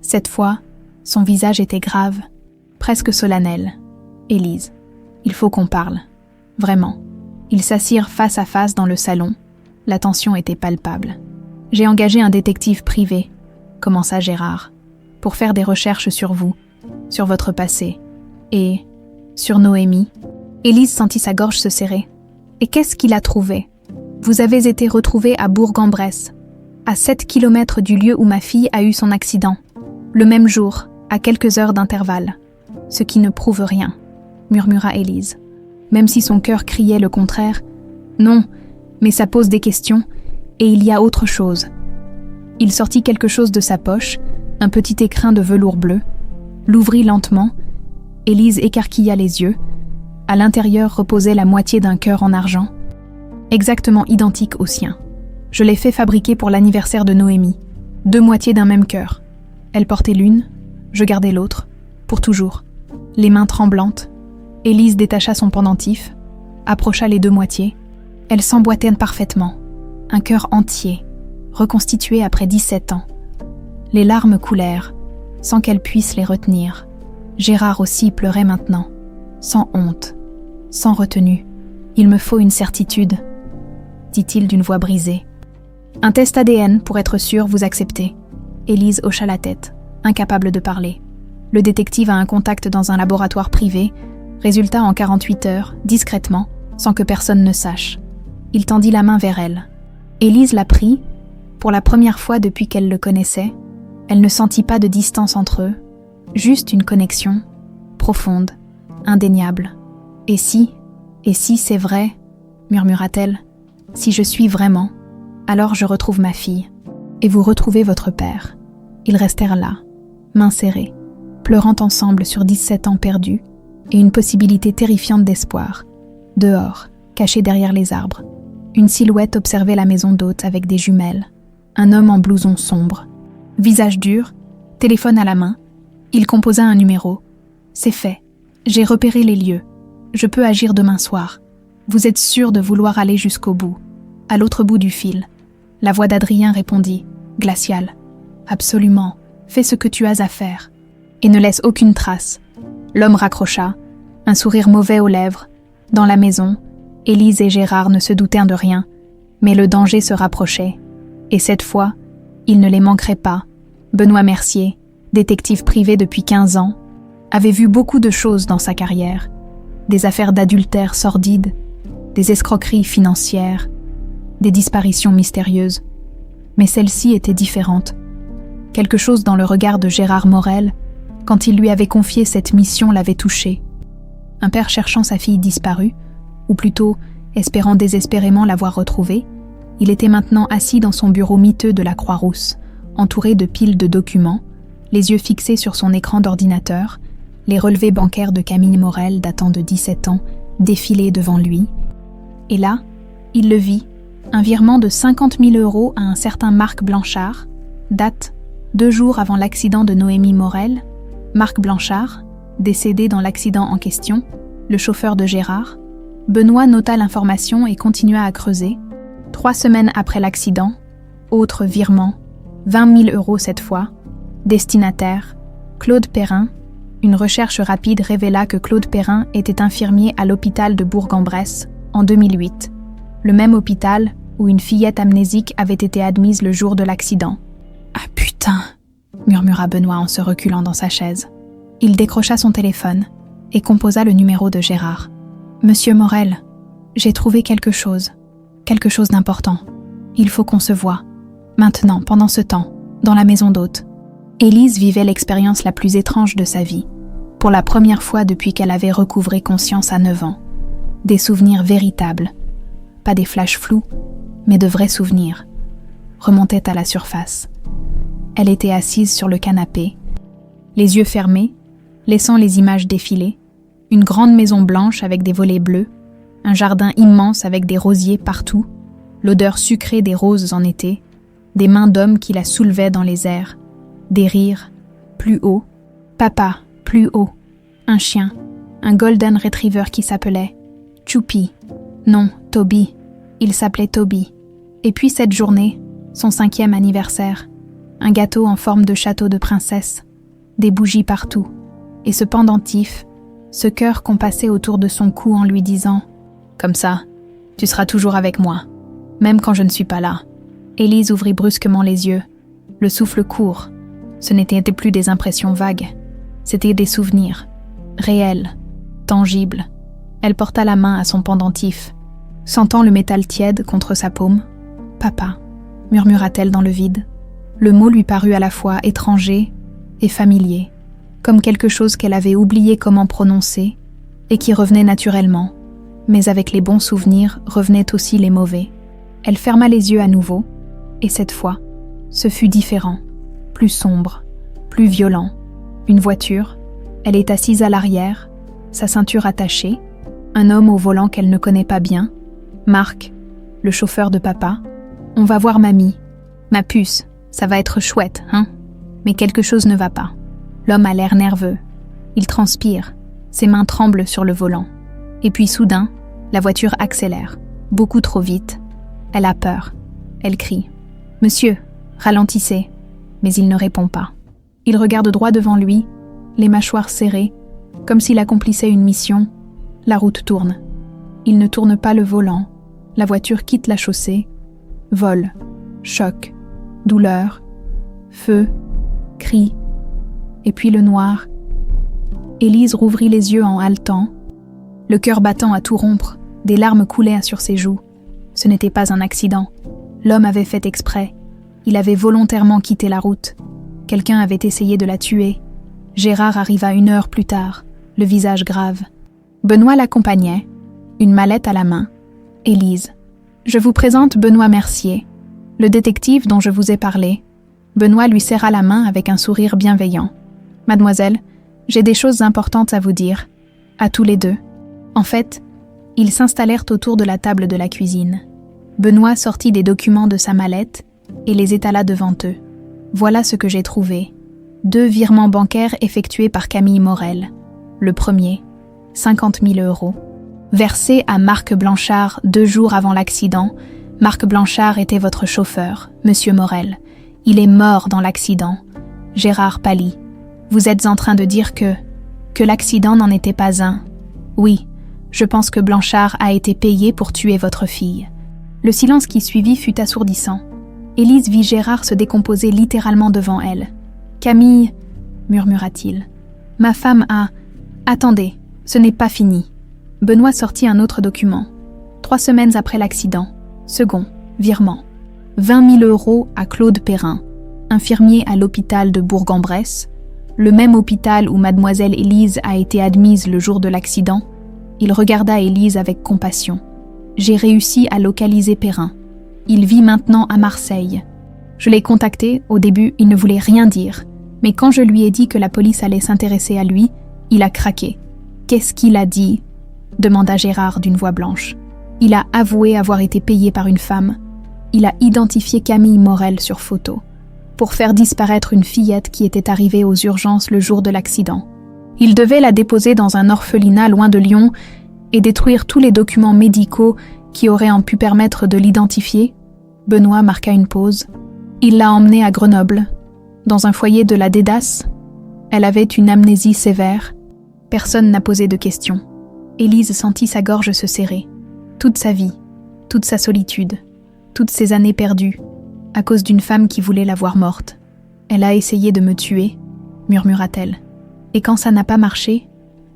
Cette fois, son visage était grave, presque solennel. Élise, il faut qu'on parle. Vraiment. Ils s'assirent face à face dans le salon. La tension était palpable. J'ai engagé un détective privé, commença Gérard, pour faire des recherches sur vous, sur votre passé, et sur Noémie. Élise sentit sa gorge se serrer. Et qu'est-ce qu'il a trouvé? Vous avez été retrouvée à Bourg-en-Bresse, à 7 kilomètres du lieu où ma fille a eu son accident, le même jour, à quelques heures d'intervalle. Ce qui ne prouve rien, murmura Élise. Même si son cœur criait le contraire. Non, mais ça pose des questions, et il y a autre chose. Il sortit quelque chose de sa poche, un petit écrin de velours bleu, l'ouvrit lentement. Élise écarquilla les yeux. À l'intérieur reposait la moitié d'un cœur en argent, exactement identique au sien. Je l'ai fait fabriquer pour l'anniversaire de Noémie. 2 moitiés d'un même cœur. Elle portait l'une, je gardais l'autre, pour toujours. Les mains tremblantes, Élise détacha son pendentif, approcha les 2 moitiés. Elles s'emboîtaient parfaitement. Un cœur entier, reconstitué après 17 ans. Les larmes coulèrent, sans qu'elle puisse les retenir. Gérard aussi pleurait maintenant, sans honte, sans retenue. « Il me faut une certitude », dit-il d'une voix brisée. « Un test ADN, pour être sûr, vous acceptez. » Élise hocha la tête, incapable de parler. Le détective a un contact dans un laboratoire privé. Résultat en 48 heures, discrètement, sans que personne ne sache. Il tendit la main vers elle. Élise la prit. Pour la première fois depuis qu'elle le connaissait, elle ne sentit pas de distance entre eux, juste une connexion, profonde, indéniable. « Et si c'est vrai, murmura-t-elle, si je suis vraiment, alors je retrouve ma fille, et vous retrouvez votre père. » Ils restèrent là, mains serrées, pleurant ensemble sur 17 ans perdus, et une possibilité terrifiante d'espoir. Dehors, caché derrière les arbres, une silhouette observait la maison d'hôte avec des jumelles. Un homme en blouson sombre. Visage dur, téléphone à la main. Il composa un numéro. « C'est fait. J'ai repéré les lieux. Je peux agir demain soir. Vous êtes sûr de vouloir aller jusqu'au bout. » À l'autre bout du fil, la voix d'Adrien répondit, glaciale. « Absolument. Fais ce que tu as à faire. Et ne laisse aucune trace. » L'homme raccrocha, un sourire mauvais aux lèvres. Dans la maison, Élise et Gérard ne se doutèrent de rien, mais le danger se rapprochait. Et cette fois, il ne les manquerait pas. Benoît Mercier, détective privé depuis 15 ans, avait vu beaucoup de choses dans sa carrière. Des affaires d'adultère sordides, des escroqueries financières, des disparitions mystérieuses. Mais celle-ci était différente. Quelque chose dans le regard de Gérard Morel, quand il lui avait confié cette mission, l'avait touché. Un père cherchant sa fille disparue, ou plutôt espérant désespérément l'avoir retrouvée, il était maintenant assis dans son bureau miteux de la Croix-Rousse, entouré de piles de documents, les yeux fixés sur son écran d'ordinateur, les relevés bancaires de Camille Morel datant de 17 ans défilaient devant lui. Et là, il le vit, un virement de 50 000 € à un certain Marc Blanchard, date 2 jours avant l'accident de Noémie Morel. Marc Blanchard, décédé dans l'accident en question, le chauffeur de Gérard. Benoît nota l'information et continua à creuser. 3 semaines après l'accident, autre virement, 20 000 € cette fois. Destinataire, Claude Perrin. Une recherche rapide révéla que Claude Perrin était infirmier à l'hôpital de Bourg-en-Bresse en 2008, le même hôpital où une fillette amnésique avait été admise le jour de l'accident. « Ah putain !» murmura Benoît en se reculant dans sa chaise. Il décrocha son téléphone et composa le numéro de Gérard. « Monsieur Morel, j'ai trouvé quelque chose d'important. Il faut qu'on se voie. Maintenant, pendant ce temps, dans la maison d'hôte. » Élise vivait l'expérience la plus étrange de sa vie, pour la première fois depuis qu'elle avait recouvré conscience à 9 ans. Des souvenirs véritables, pas des flashs flous, mais de vrais souvenirs, remontaient à la surface. Elle était assise sur le canapé, les yeux fermés, laissant les images défiler, une grande maison blanche avec des volets bleus, un jardin immense avec des rosiers partout, l'odeur sucrée des roses en été, des mains d'hommes qui la soulevaient dans les airs, des rires, plus haut, papa, plus haut, un chien, un golden retriever qui s'appelait Choupi, non, Toby, il s'appelait Toby. Et puis cette journée, son 5e anniversaire, un gâteau en forme de château de princesse, des bougies partout, et ce pendentif, ce cœur qu'on passait autour de son cou en lui disant « Comme ça, tu seras toujours avec moi, même quand je ne suis pas là. » Élise ouvrit brusquement les yeux, le souffle court. Ce n'étaient plus des impressions vagues, c'étaient des souvenirs, réels, tangibles. Elle porta la main à son pendentif, sentant le métal tiède contre sa paume. « Papa », murmura-t-elle dans le vide. Le mot lui parut à la fois étranger et familier, comme quelque chose qu'elle avait oublié comment prononcer et qui revenait naturellement, mais avec les bons souvenirs revenaient aussi les mauvais. Elle ferma les yeux à nouveau, et cette fois, ce fut différent, plus sombre, plus violent. Une voiture, elle est assise à l'arrière, sa ceinture attachée, un homme au volant qu'elle ne connaît pas bien, Marc, le chauffeur de papa. On va voir mamie. Ma puce, ça va être chouette, hein? Mais quelque chose ne va pas. L'homme a l'air nerveux. Il transpire, ses mains tremblent sur le volant. Et puis soudain, la voiture accélère, beaucoup trop vite. Elle a peur. Elle crie. « Monsieur, ralentissez !» Mais il ne répond pas. Il regarde droit devant lui, les mâchoires serrées, comme s'il accomplissait une mission. La route tourne. Il ne tourne pas le volant. La voiture quitte la chaussée. Vol, choc, douleur, feu, cri. Et puis le noir. Élise rouvrit les yeux en haletant, le cœur battant à tout rompre, des larmes coulaient sur ses joues. Ce n'était pas un accident. L'homme avait fait exprès. Il avait volontairement quitté la route. Quelqu'un avait essayé de la tuer. Gérard arriva 1 heure plus tard, le visage grave. Benoît l'accompagnait, une mallette à la main. Élise. Je vous présente Benoît Mercier, le détective dont je vous ai parlé. Benoît lui serra la main avec un sourire bienveillant. Mademoiselle, j'ai des choses importantes à vous dire. À tous les deux. En fait, ils s'installèrent autour de la table de la cuisine. Benoît sortit des documents de sa mallette et les étala devant eux. Voilà ce que j'ai trouvé. 2 virements bancaires effectués par Camille Morel. Le premier, 50 000 €. Versé à Marc Blanchard 2 jours avant l'accident. Marc Blanchard était votre chauffeur, Monsieur Morel. Il est mort dans l'accident. Gérard pâlit. Vous êtes en train de dire que l'accident n'en était pas un. Oui, je pense que Blanchard a été payé pour tuer votre fille. Le silence qui suivit fut assourdissant. Élise vit Gérard se décomposer littéralement devant elle. Camille, murmura-t-il. Ma femme a... Attendez, ce n'est pas fini. Benoît sortit un autre document. 3 semaines après l'accident. Second, virement. 20 000 € à Claude Perrin, infirmier à l'hôpital de Bourg-en-Bresse, le même hôpital où mademoiselle Élise a été admise le jour de l'accident. Il regarda Élise avec compassion. J'ai réussi à localiser Perrin. Il vit maintenant à Marseille. Je l'ai contacté, au début, il ne voulait rien dire. Mais quand je lui ai dit que la police allait s'intéresser à lui, il a craqué. Qu'est-ce qu'il a dit ? Demanda Gérard d'une voix blanche. Il a avoué avoir été payé par une femme. Il a identifié Camille Morel sur photo, pour faire disparaître une fillette qui était arrivée aux urgences le jour de l'accident. Il devait la déposer dans un orphelinat loin de Lyon et détruire tous les documents médicaux qui auraient pu permettre de l'identifier. Benoît marqua une pause. Il l'a emmenée à Grenoble, dans un foyer de la Dédasse. Elle avait une amnésie sévère. Personne n'a posé de questions. Élise sentit sa gorge se serrer. Toute sa vie, toute sa solitude, toutes ces années perdues, à cause d'une femme qui voulait la voir morte. Elle a essayé de me tuer, murmura-t-elle. Et quand ça n'a pas marché,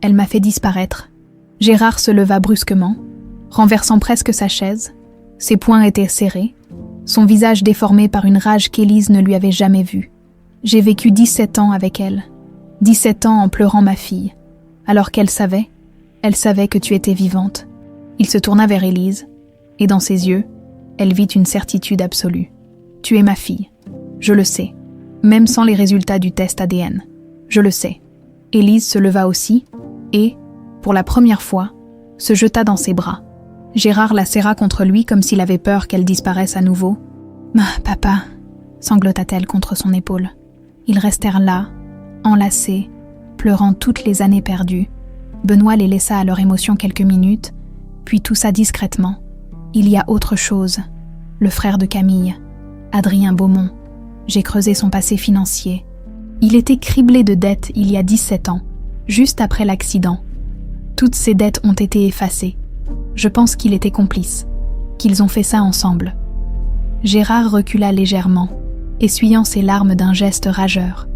elle m'a fait disparaître. Gérard se leva brusquement, renversant presque sa chaise. Ses poings étaient serrés, son visage déformé par une rage qu'Élise ne lui avait jamais vue. J'ai vécu 17 ans avec elle, 17 ans en pleurant ma fille, alors qu'elle savait que tu étais vivante. Il se tourna vers Élise, et dans ses yeux, elle vit une certitude absolue. Tu es ma fille, je le sais, même sans les résultats du test ADN. Je le sais. Élise se leva aussi, et, pour la première fois, se jeta dans ses bras. Gérard la serra contre lui comme s'il avait peur qu'elle disparaisse à nouveau. « Ah, papa !» sanglota-t-elle contre son épaule. Ils restèrent là, enlacés, pleurant toutes les années perdues. Benoît les laissa à leur émotion quelques minutes, puis toussa discrètement. Il y a autre chose. Le frère de Camille, Adrien Beaumont. J'ai creusé son passé financier. Il était criblé de dettes il y a 17 ans, juste après l'accident. Toutes ces dettes ont été effacées. Je pense qu'il était complice, qu'ils ont fait ça ensemble. Gérard recula légèrement, essuyant ses larmes d'un geste rageur.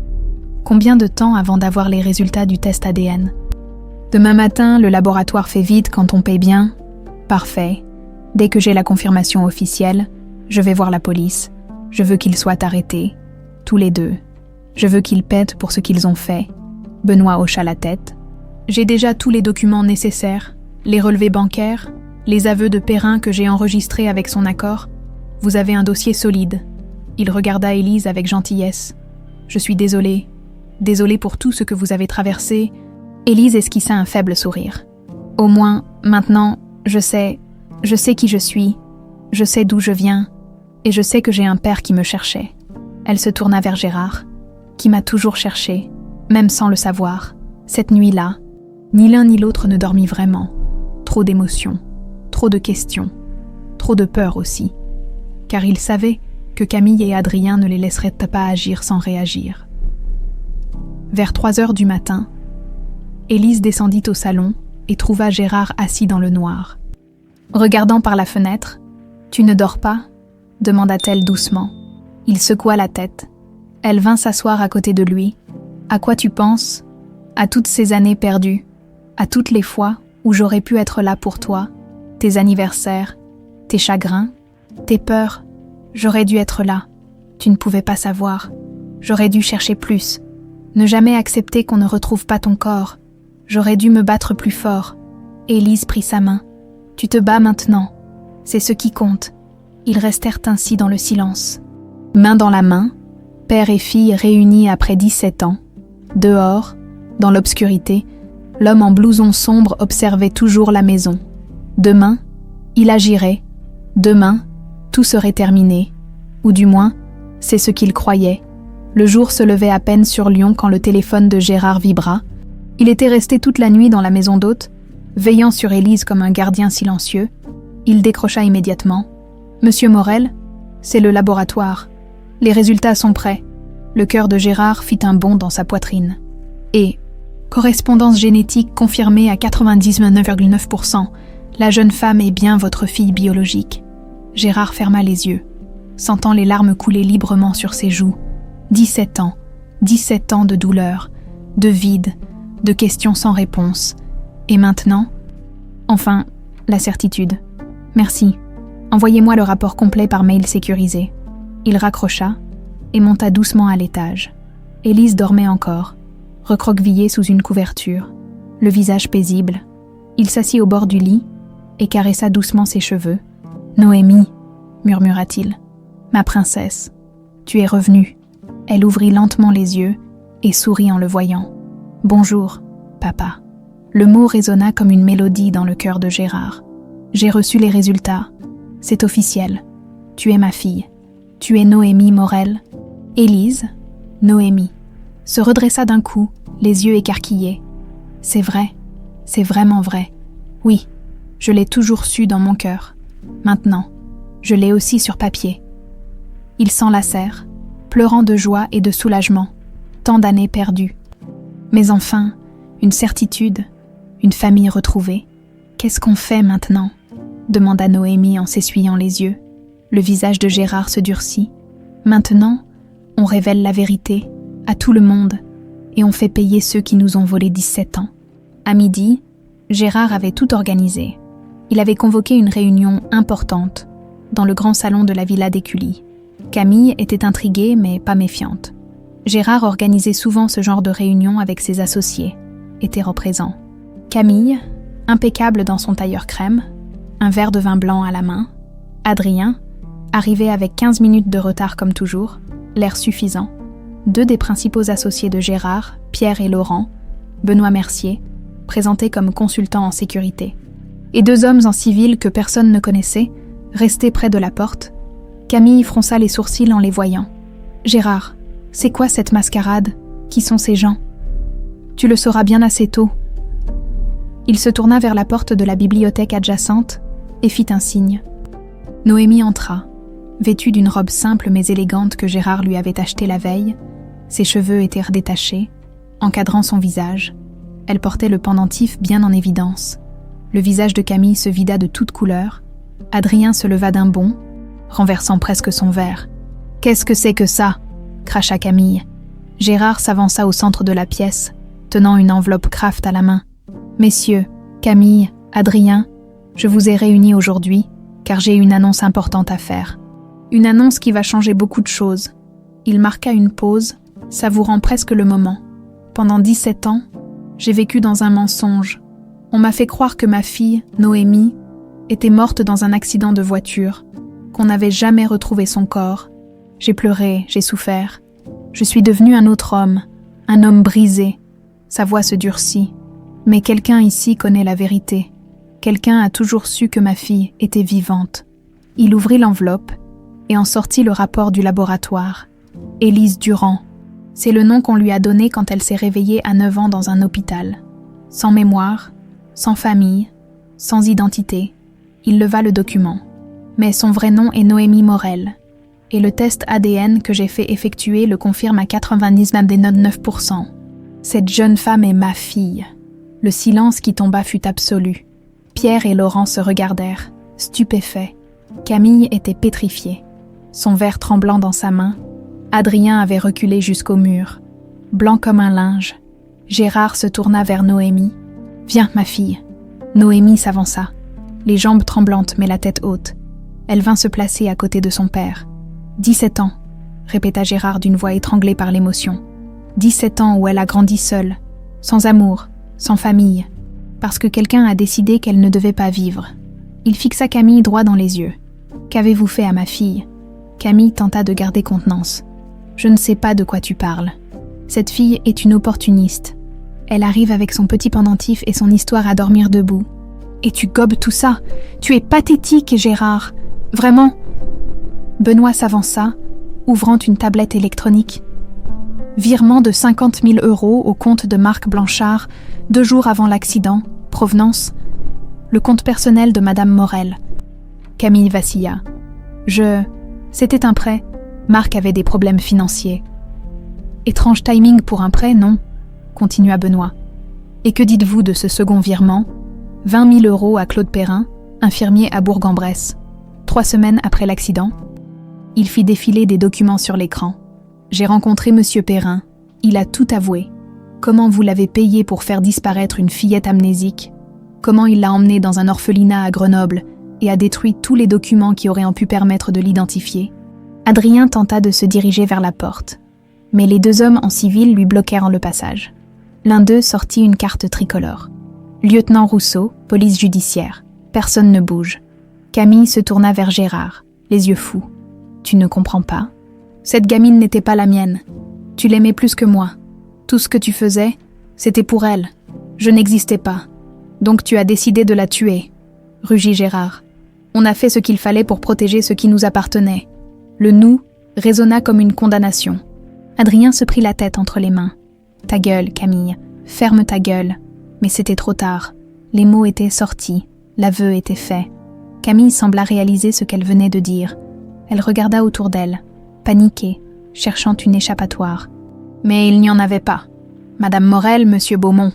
Combien de temps avant d'avoir les résultats du test ADN ? Demain matin, le laboratoire fait vite quand on paie bien. Parfait. Dès que j'ai la confirmation officielle, je vais voir la police. Je veux qu'ils soient arrêtés, tous les deux. Je veux qu'ils paient pour ce qu'ils ont fait. Benoît hocha la tête. J'ai déjà tous les documents nécessaires, les relevés bancaires, les aveux de Perrin que j'ai enregistrés avec son accord. Vous avez un dossier solide. Il regarda Élise avec gentillesse. Je suis désolée, Désolée pour tout ce que vous avez traversé. » Élise esquissa un faible sourire. « Au moins, maintenant, je sais qui je suis, je sais d'où je viens, et je sais que j'ai un père qui me cherchait. » Elle se tourna vers Gérard, qui m'a toujours cherché, même sans le savoir. Cette nuit-là, ni l'un ni l'autre ne dormit vraiment. Trop d'émotions, trop de questions, trop de peur aussi. Car il savait que Camille et Adrien ne les laisseraient pas agir sans réagir. Vers 3 heures du matin, Élise descendit au salon et trouva Gérard assis dans le noir. Regardant par la fenêtre, « Tu ne dors pas ?» demanda-t-elle doucement. Il secoua la tête. Elle vint s'asseoir à côté de lui. « À quoi tu penses ? À toutes ces années perdues, à toutes les fois où j'aurais pu être là pour toi, tes anniversaires, tes chagrins, tes peurs. J'aurais dû être là. Tu ne pouvais pas savoir. J'aurais dû chercher plus. Ne jamais accepter qu'on ne retrouve pas ton corps. J'aurais dû me battre plus fort. » Élise prit sa main. « Tu te bats maintenant. C'est ce qui compte. » Ils restèrent ainsi dans le silence. Main dans la main, père et fille réunis après 17 ans. Dehors, dans l'obscurité, l'homme en blouson sombre observait toujours la maison. Demain, il agirait. Demain, tout serait terminé. Ou du moins, c'est ce qu'il croyait. Le jour se levait à peine sur Lyon quand le téléphone de Gérard vibra. Il était resté toute la nuit dans la maison d'hôte, veillant sur Élise comme un gardien silencieux. Il décrocha immédiatement. « Monsieur Morel, c'est le laboratoire. Les résultats sont prêts. » Le cœur de Gérard fit un bond dans sa poitrine. Et, correspondance génétique confirmée à 99,9%, la jeune femme est bien votre fille biologique. Gérard ferma les yeux, sentant les larmes couler librement sur ses joues. 17 ans de douleur, de vide, de questions sans réponse. Et maintenant, enfin, la certitude. Merci. Envoyez-moi le rapport complet par mail sécurisé. Il raccrocha et monta doucement à l'étage. Élise dormait encore, recroquevillée sous une couverture, le visage paisible. Il s'assit au bord du lit et caressa doucement ses cheveux. « Noémie, murmura-t-il, ma princesse, tu es revenue. » Elle ouvrit lentement les yeux et sourit en le voyant. « Bonjour, papa. » Le mot résonna comme une mélodie dans le cœur de Gérard. « J'ai reçu les résultats. C'est officiel. Tu es ma fille. Tu es Noémie Morel. » Élise, Noémie, se redressa d'un coup, les yeux écarquillés. « C'est vrai. C'est vraiment vrai. Oui, je l'ai toujours su dans mon cœur. Maintenant, je l'ai aussi sur papier. » Ils s'enlacèrent, pleurant de joie et de soulagement. Tant d'années perdues. Mais enfin, une certitude, une famille retrouvée. « Qu'est-ce qu'on fait maintenant ?» demanda Noémie en s'essuyant les yeux. Le visage de Gérard se durcit. « Maintenant, on révèle la vérité à tout le monde et on fait payer ceux qui nous ont volé 17 ans. » À midi, Gérard avait tout organisé. Il avait convoqué une réunion importante dans le grand salon de la villa d'Écully. Camille était intriguée mais pas méfiante. Gérard organisait souvent ce genre de réunion avec ses associés, hétéroprésents. Camille, impeccable dans son tailleur crème, un verre de vin blanc à la main. Adrien, arrivé avec 15 minutes de retard comme toujours, l'air suffisant. 2 des principaux associés de Gérard, Pierre et Laurent, Benoît Mercier, présentés comme consultants en sécurité. Et 2 hommes en civil que personne ne connaissait, restés près de la porte. Camille fronça les sourcils en les voyant. « Gérard, c'est quoi cette mascarade ? Qui sont ces gens ? Tu le sauras bien assez tôt. » Il se tourna vers la porte de la bibliothèque adjacente et fit un signe. Noémie entra, vêtue d'une robe simple mais élégante que Gérard lui avait achetée la veille. Ses cheveux étaient redétachés, encadrant son visage. Elle portait le pendentif bien en évidence. Le visage de Camille se vida de toutes couleurs. Adrien se leva d'un bond, renversant presque son verre. « Qu'est-ce que c'est que ça ?» cracha Camille. Gérard s'avança au centre de la pièce, tenant une enveloppe Kraft à la main. « Messieurs, Camille, Adrien, je vous ai réunis aujourd'hui car j'ai une annonce importante à faire. Une annonce qui va changer beaucoup de choses. » Il marqua une pause, savourant presque le moment. Pendant 17 ans, j'ai vécu dans un mensonge. On m'a fait croire que ma fille, Noémie, était morte dans un accident de voiture, qu'on n'avait jamais retrouvé son corps. J'ai pleuré, j'ai souffert. Je suis devenu un autre homme, Un homme brisé. Sa voix se durcit. Mais quelqu'un ici connaît la vérité. Quelqu'un a toujours su que ma fille était vivante. Il ouvrit l'enveloppe et en sortit le rapport du laboratoire. Élise Durand. C'est le nom qu'on lui a donné quand elle s'est réveillée à 9 ans dans un hôpital. Sans mémoire, sans famille, sans identité. Il leva le document. Mais son vrai nom est Noémie Morel. Et le test ADN que j'ai fait effectuer le confirme à 99%. Cette jeune femme est ma fille. Le silence qui tomba fut absolu. Pierre et Laurent se regardèrent, stupéfaits. Camille était pétrifiée. Son verre tremblant dans sa main, Adrien avait reculé jusqu'au mur. Blanc comme un linge, Gérard se tourna vers Noémie. « Viens, ma fille. » Noémie s'avança, les jambes tremblantes mais la tête haute. Elle vint se placer à côté de son père. « 17 ans, » répéta Gérard d'une voix étranglée par l'émotion. 17 ans où elle a grandi seule, sans amour, sans famille, parce que quelqu'un a décidé qu'elle ne devait pas vivre. Il fixa Camille droit dans les yeux. « Qu'avez-vous fait à ma fille ?» Camille tenta de garder contenance. « Je ne sais pas de quoi tu parles. Cette fille est une opportuniste. Elle arrive avec son petit pendentif et son histoire à dormir debout. Et tu gobes tout ça. Tu es pathétique, Gérard. Vraiment. » Benoît s'avança, ouvrant une tablette électronique. Virement de 50 000 € au compte de Marc Blanchard, 2 jours avant l'accident, provenance. Le compte personnel de Madame Morel. Camille vacilla. C'était un prêt. Marc avait des problèmes financiers. Étrange timing pour un prêt, non ? Continua Benoît. Et que dites-vous de ce second virement ? 20 000 € à Claude Perrin, infirmier à Bourg-en-Bresse. 3 semaines après l'accident. Il fit défiler des documents sur l'écran. J'ai rencontré Monsieur Perrin. Il a tout avoué. Comment vous l'avez payé pour faire disparaître une fillette amnésique ? Comment il l'a emmenée dans un orphelinat à Grenoble et a détruit tous les documents qui auraient pu permettre de l'identifier ? Adrien tenta de se diriger vers la porte. Mais les 2 hommes en civil lui bloquèrent le passage. L'un d'eux sortit une carte tricolore. Lieutenant Rousseau, police judiciaire. Personne ne bouge. Camille se tourna vers Gérard, les yeux fous. Tu ne comprends pas ? Cette gamine n'était pas la mienne. Tu l'aimais plus que moi. Tout ce que tu faisais, c'était pour elle. Je n'existais pas. Donc tu as décidé de la tuer, rugit Gérard. On a fait ce qu'il fallait pour protéger ce qui nous appartenait. Le « nous » résonna comme une condamnation. Adrien se prit la tête entre les mains. Ta gueule, Camille. Ferme ta gueule. Mais c'était trop tard. Les mots étaient sortis. L'aveu était fait. Camille sembla réaliser ce qu'elle venait de dire. Elle regarda autour d'elle, paniquée, cherchant une échappatoire. Mais il n'y en avait pas. Madame Morel, Monsieur Beaumont,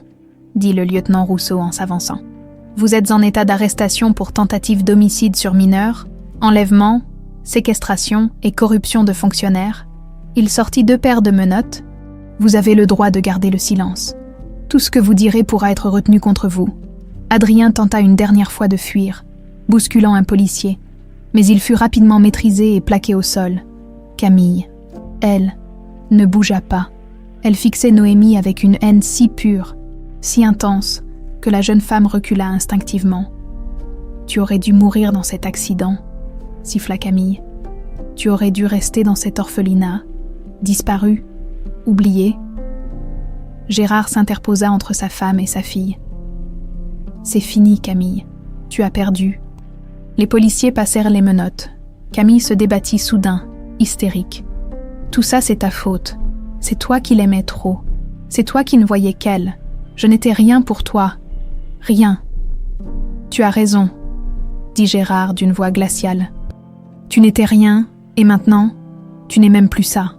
dit le lieutenant Rousseau en s'avançant. Vous êtes en état d'arrestation pour tentative d'homicide sur mineur, enlèvement, séquestration et corruption de fonctionnaires. Il sortit 2 paires de menottes. Vous avez le droit de garder le silence. Tout ce que vous direz pourra être retenu contre vous. Adrien tenta une dernière fois de fuir, bousculant un policier, mais il fut rapidement maîtrisé et plaqué au sol. Camille, elle, ne bougea pas. Elle fixait Noémie avec une haine si pure, si intense, que la jeune femme recula instinctivement. « Tu aurais dû mourir dans cet accident », siffla Camille. « Tu aurais dû rester dans cet orphelinat, disparu, oublié. » Gérard s'interposa entre sa femme et sa fille. « C'est fini, Camille. Tu as perdu. » Les policiers passèrent les menottes. Camille se débattit soudain, hystérique. « Tout ça, c'est ta faute. C'est toi qui l'aimais trop. C'est toi qui ne voyais qu'elle. Je n'étais rien pour toi. Rien. »« Tu as raison, » dit Gérard d'une voix glaciale. « Tu n'étais rien, et maintenant, tu n'es même plus ça. »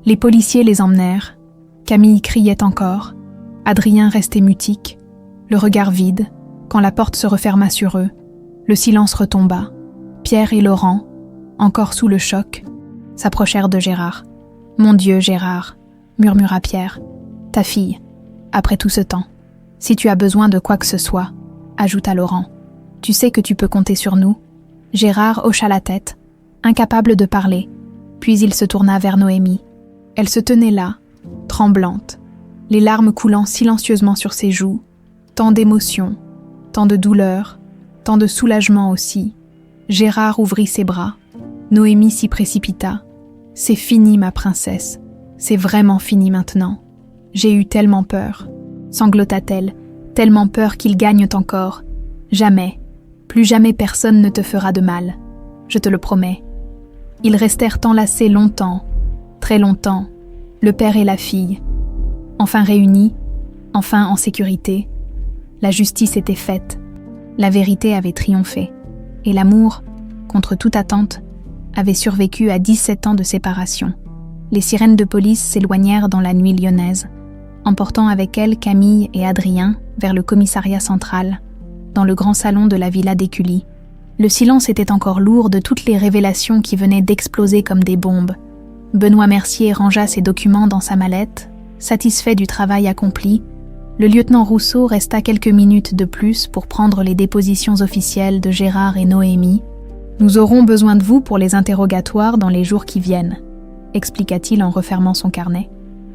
Les policiers les emmenèrent. Camille criait encore. Adrien restait mutique, le regard vide, quand la porte se referma sur eux. Le silence retomba. Pierre et Laurent, encore sous le choc, s'approchèrent de Gérard. « Mon Dieu, Gérard !» murmura Pierre. « Ta fille, après tout ce temps. Si tu as besoin de quoi que ce soit, » ajouta Laurent. « Tu sais que tu peux compter sur nous. » Gérard hocha la tête, incapable de parler, puis il se tourna vers Noémie. Elle se tenait là, tremblante, les larmes coulant silencieusement sur ses joues, tant d'émotions, tant de douleur, tant de soulagement aussi. Gérard ouvrit ses bras. Noémie s'y précipita. « C'est fini, ma princesse. C'est vraiment fini maintenant. J'ai eu tellement peur, sanglota-t-elle, tellement peur qu'ils gagnent encore. Jamais, plus jamais personne ne te fera de mal, je te le promets. Ils restèrent enlacés longtemps, très longtemps, le père et la fille. Enfin réunis, enfin en sécurité. La justice était faite, la vérité avait triomphé, et l'amour, contre toute attente, avait survécu à 17 ans de séparation. Les sirènes de police s'éloignèrent dans la nuit lyonnaise, emportant avec elles Camille et Adrien vers le commissariat central, dans le grand salon de la villa d'Écully. Le silence était encore lourd de toutes les révélations qui venaient d'exploser comme des bombes. Benoît Mercier rangea ses documents dans sa mallette, satisfait du travail accompli. Le lieutenant Rousseau resta quelques minutes de plus pour prendre les dépositions officielles de Gérard et Noémie. « Nous aurons besoin de vous pour les interrogatoires dans les jours qui viennent », expliqua-t-il en refermant son carnet.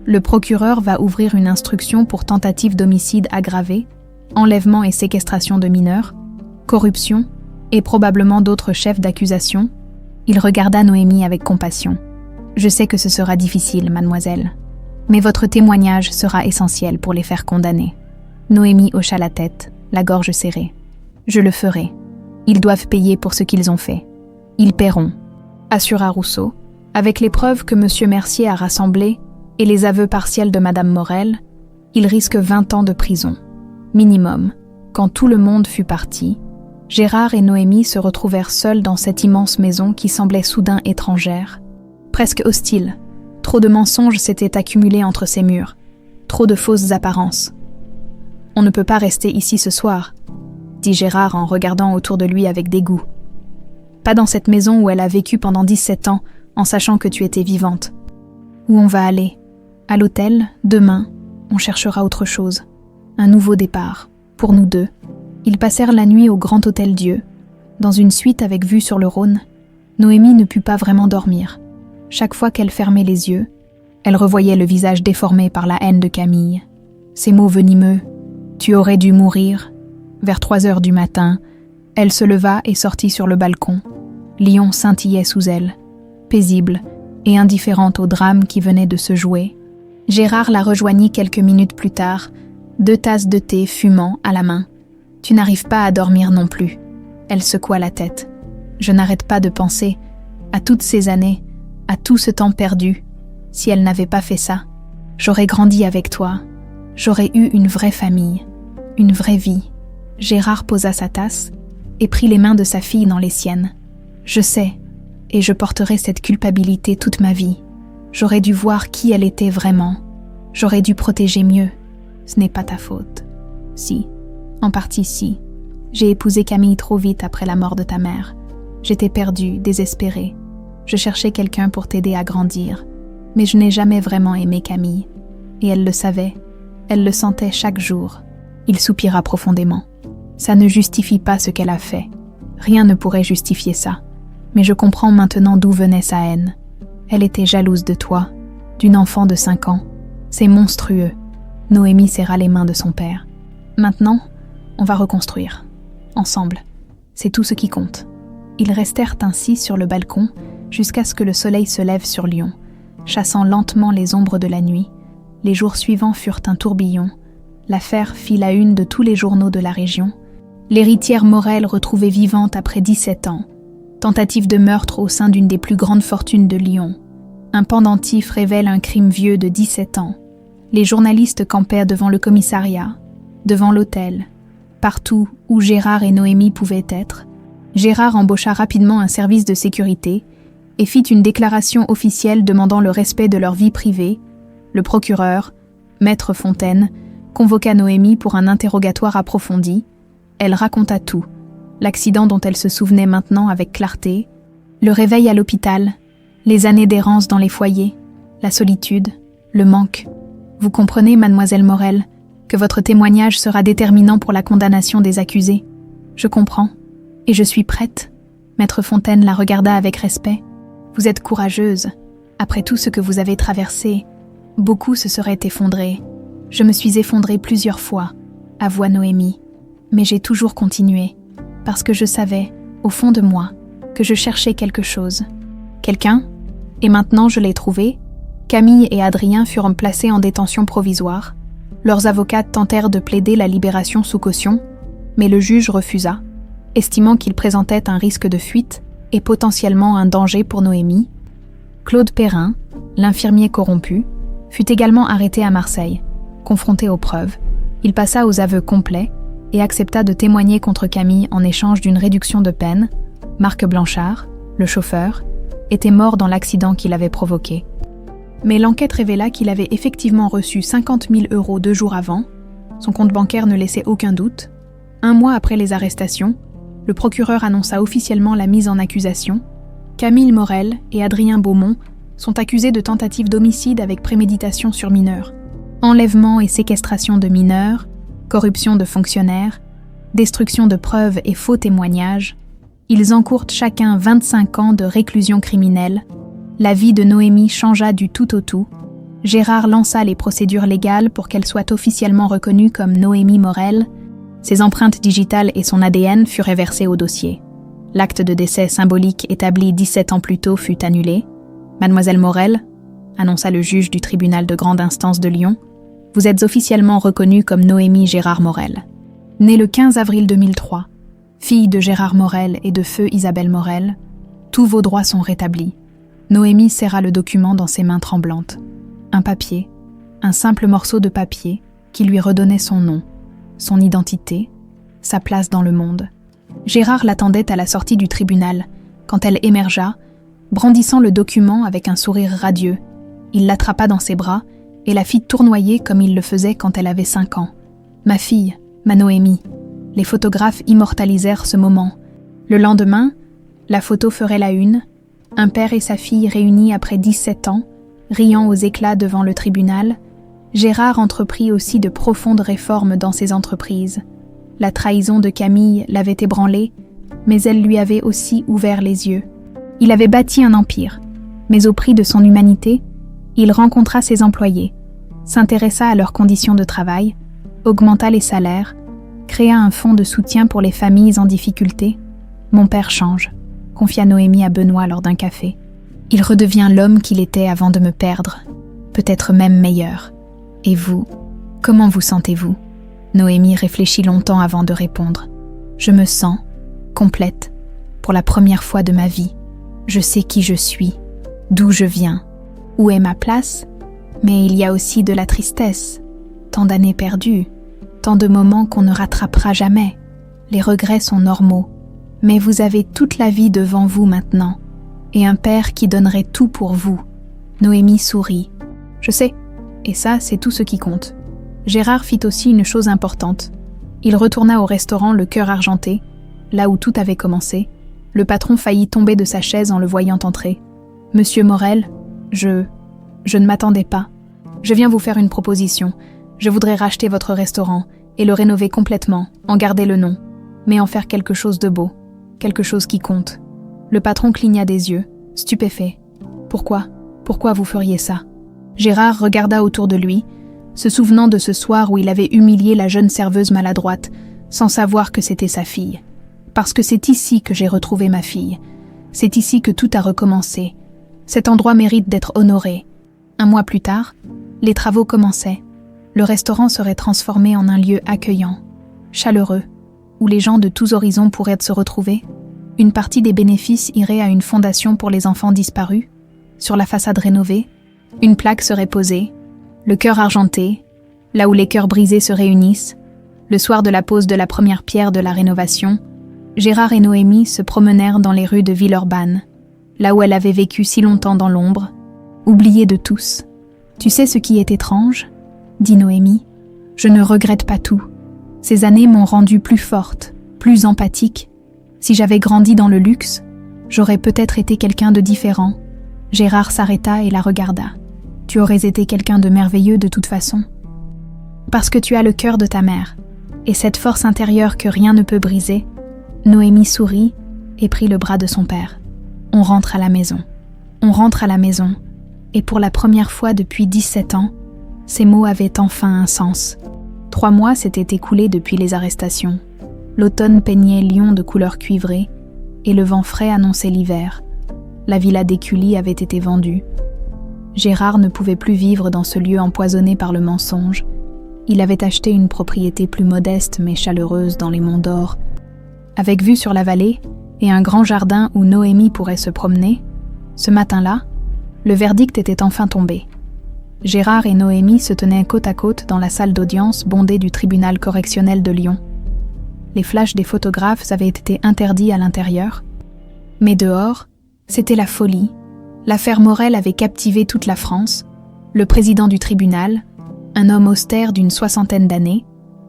Le procureur va ouvrir une instruction pour tentative d'homicide aggravé, enlèvement et séquestration de mineurs, corruption et probablement d'autres chefs d'accusation. Il regarda Noémie avec compassion. « Je sais que ce sera difficile, mademoiselle, mais votre témoignage sera essentiel pour les faire condamner. » Noémie hocha la tête, la gorge serrée. « Je le ferai. Ils doivent payer pour ce qu'ils ont fait. Ils paieront, » assura Rousseau. Avec les preuves que M. Mercier a rassemblées et les aveux partiels de Mme Morel, il risque 20 ans de prison. Minimum. Quand tout le monde fut parti, Gérard et Noémie se retrouvèrent seuls dans cette immense maison qui semblait soudain étrangère, presque hostile. Trop de mensonges s'étaient accumulés entre ces murs, trop de fausses apparences. « On ne peut pas rester ici ce soir », dit Gérard en regardant autour de lui avec dégoût. « Pas dans cette maison où elle a vécu pendant 17 ans, en sachant que tu étais vivante. Où on va aller? À l'hôtel, demain, on cherchera autre chose. Un nouveau départ, pour nous deux. » Ils passèrent la nuit au Grand Hôtel Dieu, dans une suite avec vue sur le Rhône. Noémie ne put pas vraiment dormir. Chaque fois qu'elle fermait les yeux, elle revoyait le visage déformé par la haine de Camille. Ces mots venimeux, « Tu aurais dû mourir ». Vers 3 heures du matin, elle se leva et sortit sur le balcon. Lyon scintillait sous elle, paisible et indifférente au drame qui venait de se jouer. Gérard la rejoignit quelques minutes plus tard, 2 tasses de thé fumant à la main. « Tu n'arrives pas à dormir non plus. » Elle secoua la tête. « Je n'arrête pas de penser à toutes ces années, à tout ce temps perdu. Si elle n'avait pas fait ça, j'aurais grandi avec toi. J'aurais eu une vraie famille, une vraie vie. » Gérard posa sa tasse et prit les mains de sa fille dans les siennes. « Je sais, et je porterai cette culpabilité toute ma vie. J'aurais dû voir qui elle était vraiment. J'aurais dû protéger mieux. Ce n'est pas ta faute. Si, en partie si. J'ai épousé Camille trop vite après la mort de ta mère. J'étais perdue, désespérée. Je cherchais quelqu'un pour t'aider à grandir. Mais je n'ai jamais vraiment aimé Camille. Et elle le savait. Elle le sentait chaque jour. » Il soupira profondément. « Ça ne justifie pas ce qu'elle a fait. Rien ne pourrait justifier ça. Mais je comprends maintenant d'où venait sa haine. Elle était jalouse de toi, d'une enfant de 5 ans. C'est monstrueux. » Noémie serra les mains de son père. « Maintenant, on va reconstruire. Ensemble. C'est tout ce qui compte. » Ils restèrent ainsi sur le balcon jusqu'à ce que le soleil se lève sur Lyon, chassant lentement les ombres de la nuit. Les jours suivants furent un tourbillon. L'affaire fit la une de tous les journaux de la région. L'héritière Morel retrouvée vivante après 17 ans. Tentative de meurtre au sein d'une des plus grandes fortunes de Lyon. Un pendentif révèle un crime vieux de 17 ans. Les journalistes campèrent devant le commissariat, devant l'hôtel, partout où Gérard et Noémie pouvaient être. Gérard embaucha rapidement un service de sécurité et fit une déclaration officielle demandant le respect de leur vie privée. Le procureur, Maître Fontaine, convoqua Noémie pour un interrogatoire approfondi. Elle raconta tout, l'accident dont elle se souvenait maintenant avec clarté, le réveil à l'hôpital, les années d'errance dans les foyers, la solitude, le manque. Vous comprenez, mademoiselle Morel, que votre témoignage sera déterminant pour la condamnation des accusés. Je comprends, et je suis prête. Maître Fontaine la regarda avec respect. Vous êtes courageuse. Après tout ce que vous avez traversé, beaucoup se seraient effondrés. Je me suis effondrée plusieurs fois, avoua Noémie, mais j'ai toujours continué, parce que je savais, au fond de moi, que je cherchais quelque chose. Quelqu'un? Et maintenant je l'ai trouvé? Camille et Adrien furent placés en détention provisoire. Leurs avocats tentèrent de plaider la libération sous caution, mais le juge refusa, estimant qu'ils présentaient un risque de fuite et potentiellement un danger pour Noémie. Claude Perrin, l'infirmier corrompu, fut également arrêté à Marseille. Confronté aux preuves, il passa aux aveux complets et accepta de témoigner contre Camille en échange d'une réduction de peine. Marc Blanchard, le chauffeur, était mort dans l'accident qu'il avait provoqué. Mais l'enquête révéla qu'il avait effectivement reçu 50 000 € 2 jours avant. Son compte bancaire ne laissait aucun doute. 1 mois après les arrestations, le procureur annonça officiellement la mise en accusation. Camille Morel et Adrien Beaumont sont accusés de tentative d'homicide avec préméditation sur mineurs, enlèvement et séquestration de mineurs, corruption de fonctionnaires, destruction de preuves et faux témoignages. Ils encourent chacun 25 ans de réclusion criminelle. La vie de Noémie changea du tout au tout. Gérard lança les procédures légales pour qu'elle soit officiellement reconnue comme Noémie Morel. Ses empreintes digitales et son ADN furent versés au dossier. L'acte de décès symbolique établi 17 ans plus tôt fut annulé. Mademoiselle Morel, annonça le juge du tribunal de grande instance de Lyon, vous êtes officiellement reconnue comme Noémie Gérard Morel. Née le 15 avril 2003, fille de Gérard Morel et de feu Isabelle Morel, tous vos droits sont rétablis. Noémie serra le document dans ses mains tremblantes. Un papier, un simple morceau de papier qui lui redonnait son nom, son identité, sa place dans le monde. Gérard l'attendait à la sortie du tribunal, quand elle émergea, brandissant le document avec un sourire radieux. Il l'attrapa dans ses bras et la fit tournoyer comme il le faisait quand elle avait 5 ans. « Ma fille, ma Noémie !» Les photographes immortalisèrent ce moment. Le lendemain, la photo ferait la une, un père et sa fille réunis après 17 ans, riant aux éclats devant le tribunal. Gérard entreprit aussi de profondes réformes dans ses entreprises. La trahison de Camille l'avait ébranlé, mais elle lui avait aussi ouvert les yeux. Il avait bâti un empire, mais au prix de son humanité, il rencontra ses employés, s'intéressa à leurs conditions de travail, augmenta les salaires, créa un fonds de soutien pour les familles en difficulté. « Mon père change », confia Noémie à Benoît lors d'un café. « Il redevient l'homme qu'il était avant de me perdre, peut-être même meilleur. Et vous, comment vous sentez-vous » Noémie réfléchit longtemps avant de répondre. « Je me sens complète, pour la première fois de ma vie. Je sais qui je suis, d'où je viens, où est ma place, mais il y a aussi de la tristesse, tant d'années perdues, tant de moments qu'on ne rattrapera jamais. Les regrets sont normaux, mais vous avez toute la vie devant vous maintenant, et un père qui donnerait tout pour vous. » Noémie sourit. « Je sais, et ça, c'est tout ce qui compte. » Gérard fit aussi une chose importante. Il retourna au restaurant Le Cœur Argenté, là où tout avait commencé. Le patron faillit tomber de sa chaise en le voyant entrer. « Monsieur Morel, je ne m'attendais pas. Je viens vous faire une proposition. Je voudrais racheter votre restaurant et le rénover complètement, en garder le nom, mais en faire quelque chose de beau, quelque chose qui compte. » Le patron cligna des yeux, stupéfait. « Pourquoi vous feriez ça ?» Gérard regarda autour de lui, se souvenant de ce soir où il avait humilié la jeune serveuse maladroite, sans savoir que c'était sa fille. « Parce que c'est ici que j'ai retrouvé ma fille. C'est ici que tout a recommencé. Cet endroit mérite d'être honoré. » 1 mois plus tard, les travaux commençaient. Le restaurant serait transformé en un lieu accueillant, chaleureux, où les gens de tous horizons pourraient se retrouver. Une partie des bénéfices irait à une fondation pour les enfants disparus. Sur la façade rénovée, une plaque serait posée, le cœur argenté, là où les cœurs brisés se réunissent. Le soir de la pose de la première pierre de la rénovation, Gérard et Noémie se promenèrent dans les rues de Villeurbanne, là où elle avait vécu si longtemps dans l'ombre, oubliée de tous. « Tu sais ce qui est étrange ?» dit Noémie. « Je ne regrette pas tout. Ces années m'ont rendue plus forte, plus empathique. Si j'avais grandi dans le luxe, j'aurais peut-être été quelqu'un de différent. » Gérard s'arrêta et la regarda. « Tu aurais été quelqu'un de merveilleux de toute façon. Parce que tu as le cœur de ta mère, et cette force intérieure que rien ne peut briser. » Noémie sourit et prit le bras de son père. « On rentre à la maison. On rentre à la maison. » Et pour la première fois depuis 17 ans, ces mots avaient enfin un sens. 3 mois s'étaient écoulés depuis les arrestations. L'automne peignait Lyon de couleurs cuivrées, et le vent frais annonçait l'hiver. La villa d'Écully avait été vendue. Gérard ne pouvait plus vivre dans ce lieu empoisonné par le mensonge. Il avait acheté une propriété plus modeste mais chaleureuse dans les Monts d'Or, avec vue sur la vallée et un grand jardin où Noémie pourrait se promener. Ce matin-là, le verdict était enfin tombé. Gérard et Noémie se tenaient côte à côte dans la salle d'audience bondée du tribunal correctionnel de Lyon. Les flashs des photographes avaient été interdits à l'intérieur, mais dehors, c'était la folie. L'affaire Morel avait captivé toute la France. Le président du tribunal, un homme austère d'une 60aine d'années,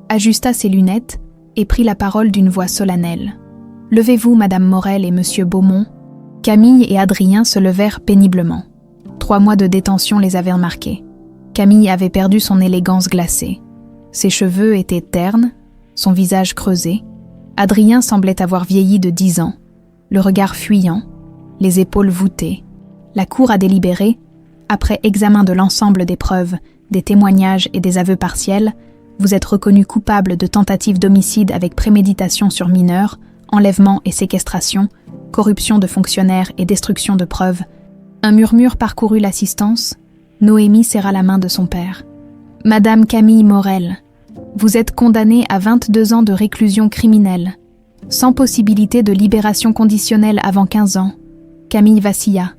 ajusta ses lunettes et prit la parole d'une voix solennelle. « Levez-vous, Madame Morel et Monsieur Beaumont. » Camille et Adrien se levèrent péniblement. 3 mois de détention les avaient marqués. Camille avait perdu son élégance glacée. Ses cheveux étaient ternes, son visage creusé. Adrien semblait avoir vieilli de 10 ans, le regard fuyant, les épaules voûtées. La cour a délibéré, après examen de l'ensemble des preuves, des témoignages et des aveux partiels, vous êtes reconnu coupable de tentative d'homicide avec préméditation sur mineur, enlèvement et séquestration, corruption de fonctionnaires et destruction de preuves. Un murmure parcourut l'assistance. Noémie serra la main de son père. « Madame Camille Morel, vous êtes condamnée à 22 ans de réclusion criminelle, sans possibilité de libération conditionnelle avant 15 ans. » Camille vacilla.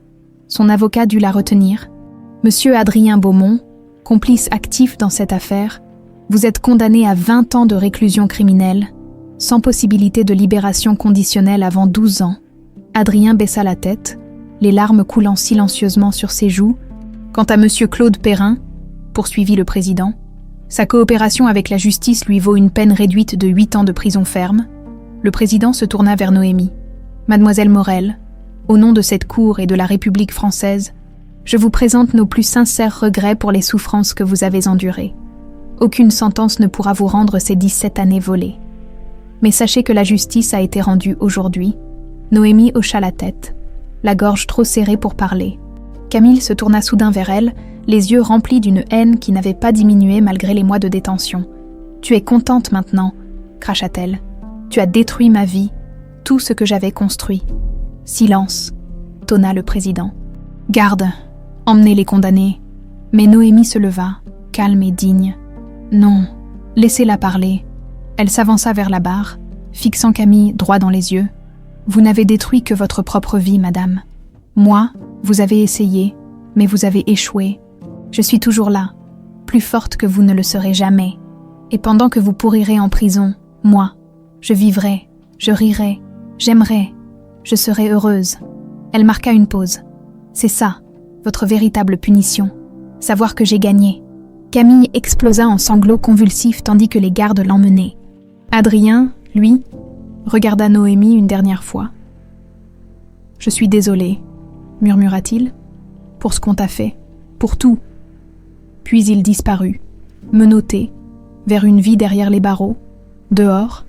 Son avocat dut la retenir. « Monsieur Adrien Beaumont, complice actif dans cette affaire, vous êtes condamné à 20 ans de réclusion criminelle, sans possibilité de libération conditionnelle avant 12 ans. » Adrien baissa la tête, les larmes coulant silencieusement sur ses joues. Quant à Monsieur Claude Perrin, poursuivit le président, sa coopération avec la justice lui vaut une peine réduite de 8 ans de prison ferme. Le président se tourna vers Noémie. « Mademoiselle Morel, au nom de cette cour et de la République française, je vous présente nos plus sincères regrets pour les souffrances que vous avez endurées. Aucune sentence ne pourra vous rendre ces 17 années volées. Mais sachez que la justice a été rendue aujourd'hui. » Noémie hocha la tête, la gorge trop serrée pour parler. Camille se tourna soudain vers elle, les yeux remplis d'une haine qui n'avait pas diminué malgré les mois de détention. « Tu es contente maintenant, » cracha-t-elle. « Tu as détruit ma vie, tout ce que j'avais construit. » « Silence, » tonna le président. « Garde, emmenez les condamnés. » Mais Noémie se leva, calme et digne. « Non, laissez-la parler. » Elle s'avança vers la barre, fixant Camille droit dans les yeux. « Vous n'avez détruit que votre propre vie, madame. Moi, vous avez essayé, mais vous avez échoué. Je suis toujours là, plus forte que vous ne le serez jamais. Et pendant que vous pourrirez en prison, moi, je vivrai, je rirai, j'aimerai, je serai heureuse. » Elle marqua une pause. « C'est ça, votre véritable punition. Savoir que j'ai gagné. » Camille explosa en sanglots convulsifs tandis que les gardes l'emmenaient. Adrien, lui, regarda Noémie une dernière fois. « Je suis désolé, » murmura-t-il, « pour ce qu'on t'a fait, pour tout. » Puis il disparut, menotté, vers une vie derrière les barreaux. Dehors,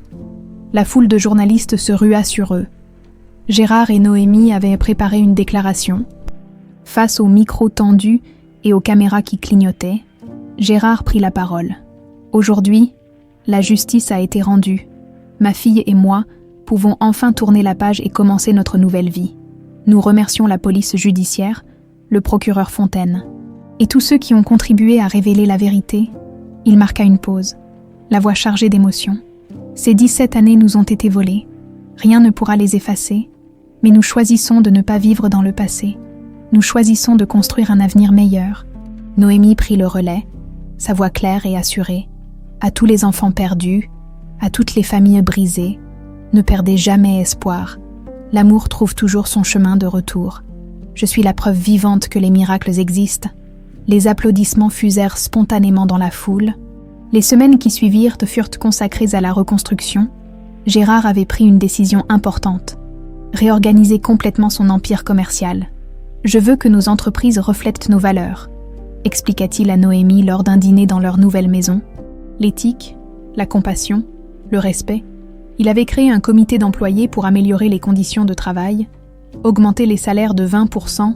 la foule de journalistes se rua sur eux. Gérard et Noémie avaient préparé une déclaration. Face aux micros tendus et aux caméras qui clignotaient, Gérard prit la parole. « Aujourd'hui, la justice a été rendue. Ma fille et moi pouvons enfin tourner la page et commencer notre nouvelle vie. Nous remercions la police judiciaire, le procureur Fontaine, et tous ceux qui ont contribué à révéler la vérité. » Il marqua une pause, la voix chargée d'émotion. « Ces 17 années nous ont été volées. Rien ne pourra les effacer, mais nous choisissons de ne pas vivre dans le passé. Nous choisissons de construire un avenir meilleur. » Noémie prit le relais, sa voix claire et assurée. « À tous les enfants perdus, à toutes les familles brisées, ne perdez jamais espoir. L'amour trouve toujours son chemin de retour. Je suis la preuve vivante que les miracles existent. » Les applaudissements fusèrent spontanément dans la foule. Les semaines qui suivirent furent consacrées à la reconstruction. Gérard avait pris une décision importante. Réorganiser complètement son empire commercial. « Je veux que nos entreprises reflètent nos valeurs », expliqua-t-il à Noémie lors d'un dîner dans leur nouvelle maison. L'éthique, la compassion, le respect. Il avait créé un comité d'employés pour améliorer les conditions de travail, augmenter les salaires de 20%,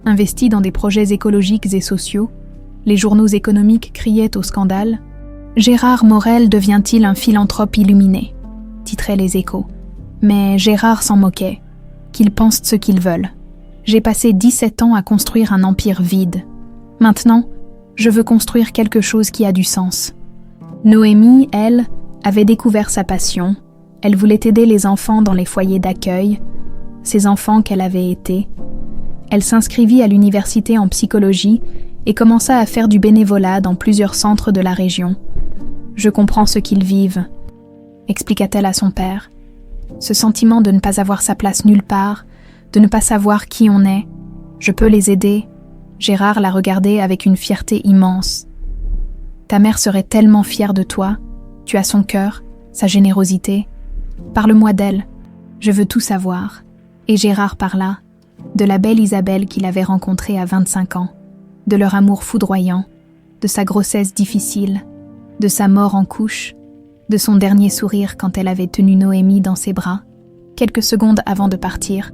investi dans des projets écologiques et sociaux. Les journaux économiques criaient au scandale. « Gérard Morel devient-il un philanthrope illuminé ?» titraient les Échos. Mais Gérard s'en moquait. Qu'ils pensent ce qu'ils veulent. J'ai passé 17 ans à construire un empire vide, Maintenant, je veux construire quelque chose qui a du sens. Noémie, elle, avait découvert sa passion. Elle voulait aider les enfants dans les foyers d'accueil, ces enfants qu'elle avait été. Elle s'inscrivit à l'université en psychologie et commença à faire du bénévolat dans plusieurs centres de la région. « Je comprends ce qu'ils vivent », expliqua-t-elle à son père. Ce sentiment de ne pas avoir sa place nulle part, de ne pas savoir qui on est. Je peux les aider. Gérard la regardait avec une fierté immense. Ta mère serait tellement fière de toi. Tu as son cœur, sa générosité. Parle-moi d'elle. Je veux tout savoir. Et Gérard parla de la belle Isabelle qu'il avait rencontrée à 25 ans, de leur amour foudroyant, de sa grossesse difficile, de sa mort en couche, de son dernier sourire quand elle avait tenu Noémie dans ses bras. Quelques secondes avant de partir,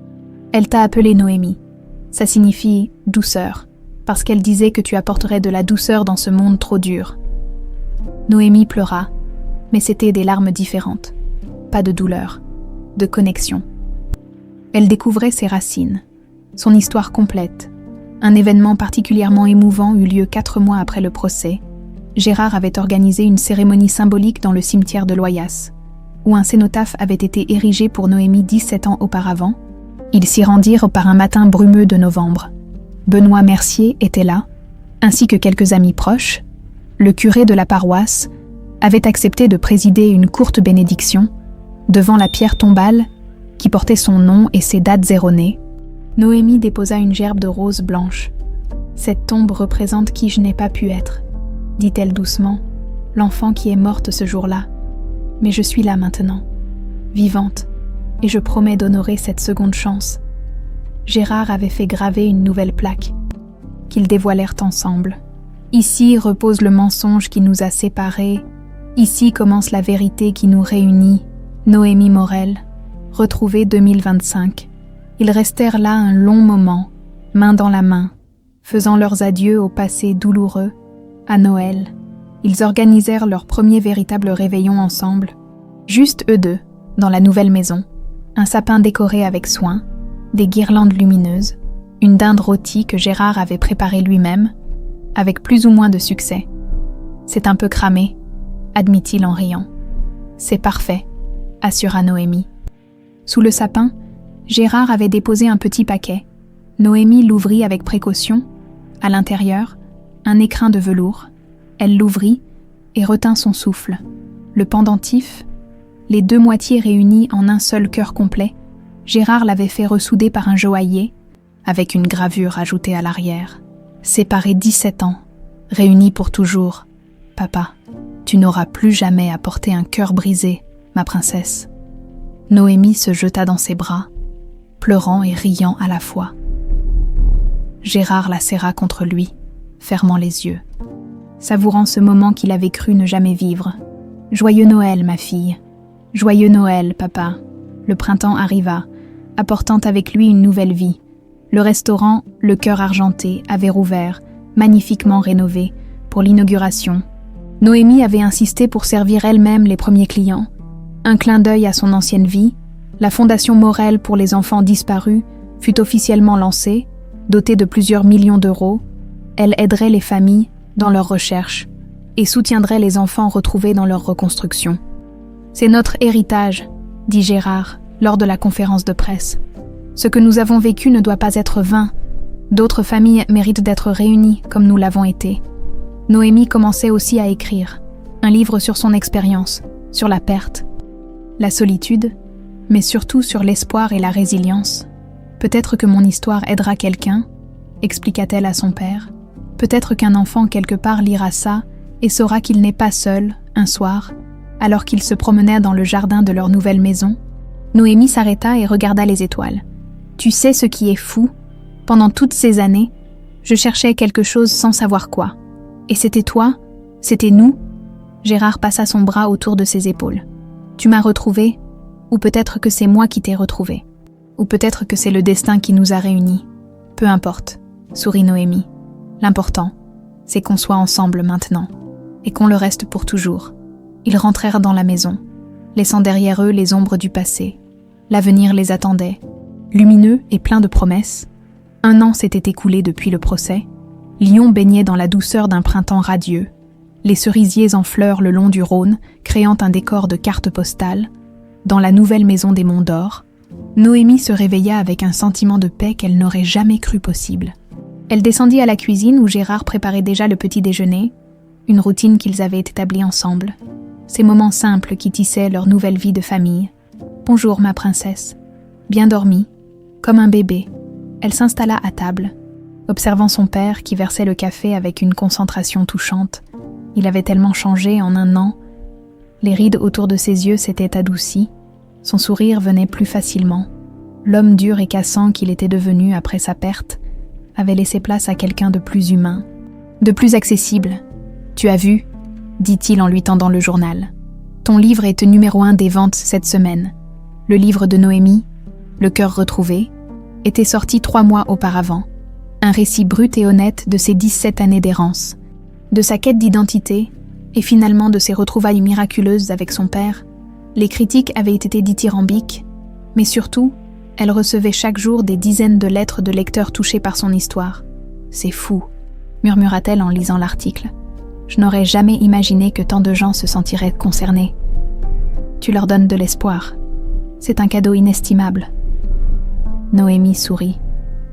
elle t'a appelée Noémie. Ça signifie « douceur », parce qu'elle disait que tu apporterais de la douceur dans ce monde trop dur. Noémie pleura, mais c'était des larmes différentes. Pas de douleur, de connexion. Elle découvrait ses racines, son histoire complète. Un événement particulièrement émouvant eut lieu 4 mois après le procès. Gérard avait organisé une cérémonie symbolique dans le cimetière de Loyasse, où un cénotaphe avait été érigé pour Noémie 17 ans auparavant. Ils s'y rendirent par un matin brumeux de novembre. Benoît Mercier était là, ainsi que quelques amis proches. Le curé de la paroisse avait accepté de présider une courte bénédiction devant la pierre tombale qui portait son nom et ses dates erronées. Noémie déposa une gerbe de roses blanches. « Cette tombe représente qui je n'ai pas pu être, » dit-elle doucement, « l'enfant qui est morte ce jour-là. Mais je suis là maintenant, vivante, et je promets d'honorer cette seconde chance. » Gérard avait fait graver une nouvelle plaque, qu'ils dévoilèrent ensemble. « Ici repose le mensonge qui nous a séparés. Ici commence la vérité qui nous réunit. Noémie Morel, retrouvée 2025. » Ils restèrent là un long moment, main dans la main, faisant leurs adieux au passé douloureux. À Noël, ils organisèrent leur premier véritable réveillon ensemble, juste eux deux, dans la nouvelle maison. Un sapin décoré avec soin, des guirlandes lumineuses, une dinde rôtie que Gérard avait préparée lui-même, avec plus ou moins de succès. « C'est un peu cramé », admit-il en riant. « C'est parfait », assura Noémie. Sous le sapin, Gérard avait déposé un petit paquet. Noémie l'ouvrit avec précaution. À l'intérieur, un écrin de velours. Elle l'ouvrit et retint son souffle. Le pendentif, les 2 moitiés réunies en un seul cœur complet, Gérard l'avait fait ressouder par un joaillier, avec une gravure ajoutée à l'arrière. Séparés 17 ans, réunis pour toujours. Papa, tu n'auras plus jamais à porter un cœur brisé, ma princesse. Noémie se jeta dans ses bras, pleurant et riant à la fois. Gérard la serra contre lui, fermant les yeux, savourant ce moment qu'il avait cru ne jamais vivre. « Joyeux Noël, ma fille. Joyeux Noël, papa. » Le printemps arriva, apportant avec lui une nouvelle vie. Le restaurant, le cœur argenté, avait rouvert, magnifiquement rénové, pour l'inauguration. Noémie avait insisté pour servir elle-même les premiers clients. Un clin d'œil à son ancienne vie, la Fondation Morel pour les enfants disparus fut officiellement lancée, dotée de plusieurs millions d'euros. Elle aiderait les familles dans leurs recherches et soutiendrait les enfants retrouvés dans leur reconstruction. « C'est notre héritage », dit Gérard lors de la conférence de presse. « Ce que nous avons vécu ne doit pas être vain. D'autres familles méritent d'être réunies comme nous l'avons été. » Noémie commençait aussi à écrire, un livre sur son expérience, sur la perte, la solitude, mais surtout sur l'espoir et la résilience. « Peut-être que mon histoire aidera quelqu'un, » expliqua-t-elle à son père. « Peut-être qu'un enfant quelque part lira ça et saura qu'il n'est pas seul, un soir, alors qu'il se promenait dans le jardin de leur nouvelle maison. » Noémie s'arrêta et regarda les étoiles. « Tu sais ce qui est fou? Pendant toutes ces années, je cherchais quelque chose sans savoir quoi. Et c'était toi? C'était nous ?» Gérard passa son bras autour de ses épaules. « Tu m'as retrouvée, ou peut-être que c'est moi qui t'ai retrouvée. Ou peut-être que c'est le destin qui nous a réunis. Peu importe, » sourit Noémie. « L'important, c'est qu'on soit ensemble maintenant, et qu'on le reste pour toujours. » Ils rentrèrent dans la maison, laissant derrière eux les ombres du passé. L'avenir les attendait, lumineux et plein de promesses. 1 an s'était écoulé depuis le procès. Lyon baignait dans la douceur d'un printemps radieux. Les cerisiers en fleurs le long du Rhône, créant un décor de cartes postales. Dans la nouvelle maison des Monts d'Or, Noémie se réveilla avec un sentiment de paix qu'elle n'aurait jamais cru possible. Elle descendit à la cuisine où Gérard préparait déjà le petit déjeuner, une routine qu'ils avaient établie ensemble. Ces moments simples qui tissaient leur nouvelle vie de famille. « Bonjour, ma princesse. » Bien dormie, comme un bébé, elle s'installa à table, observant son père qui versait le café avec une concentration touchante. Il avait tellement changé en un an. Les rides autour de ses yeux s'étaient adoucies. Son sourire venait plus facilement. L'homme dur et cassant qu'il était devenu après sa perte avait laissé place à quelqu'un de plus humain, de plus accessible. « Tu as vu ?» dit-il en lui tendant le journal. « Ton livre est numéro 1 des ventes cette semaine. Le livre de Noémie, Le cœur retrouvé, était sorti 3 mois auparavant. Un récit brut et honnête de ses 17 années d'errance, de sa quête d'identité et finalement de ses retrouvailles miraculeuses avec son père. Les critiques avaient été dithyrambiques, mais surtout, elle recevait chaque jour des dizaines de lettres de lecteurs touchés par son histoire. « C'est fou », murmura-t-elle en lisant l'article. « Je n'aurais jamais imaginé que tant de gens se sentiraient concernés. Tu leur donnes de l'espoir. C'est un cadeau inestimable. » Noémie sourit,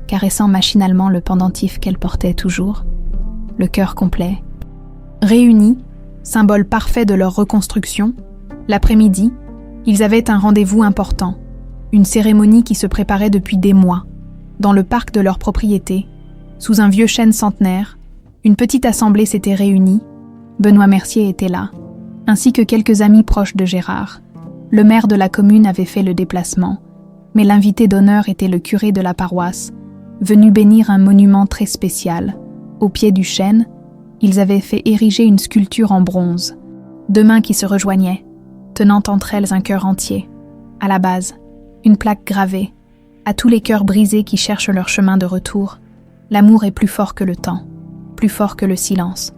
caressant machinalement le pendentif qu'elle portait toujours, le cœur complet. Réunis, symbole parfait de leur reconstruction, l'après-midi, ils avaient un rendez-vous important, une cérémonie qui se préparait depuis des mois. Dans le parc de leur propriété, sous un vieux chêne centenaire, une petite assemblée s'était réunie. Benoît Mercier était là, ainsi que quelques amis proches de Gérard. Le maire de la commune avait fait le déplacement, mais l'invité d'honneur était le curé de la paroisse, venu bénir un monument très spécial. Au pied du chêne, ils avaient fait ériger une sculpture en bronze, 2 mains qui se rejoignaient, tenant entre elles un cœur entier. À la base, une plaque gravée, à tous les cœurs brisés qui cherchent leur chemin de retour, l'amour est plus fort que le temps, plus fort que le silence,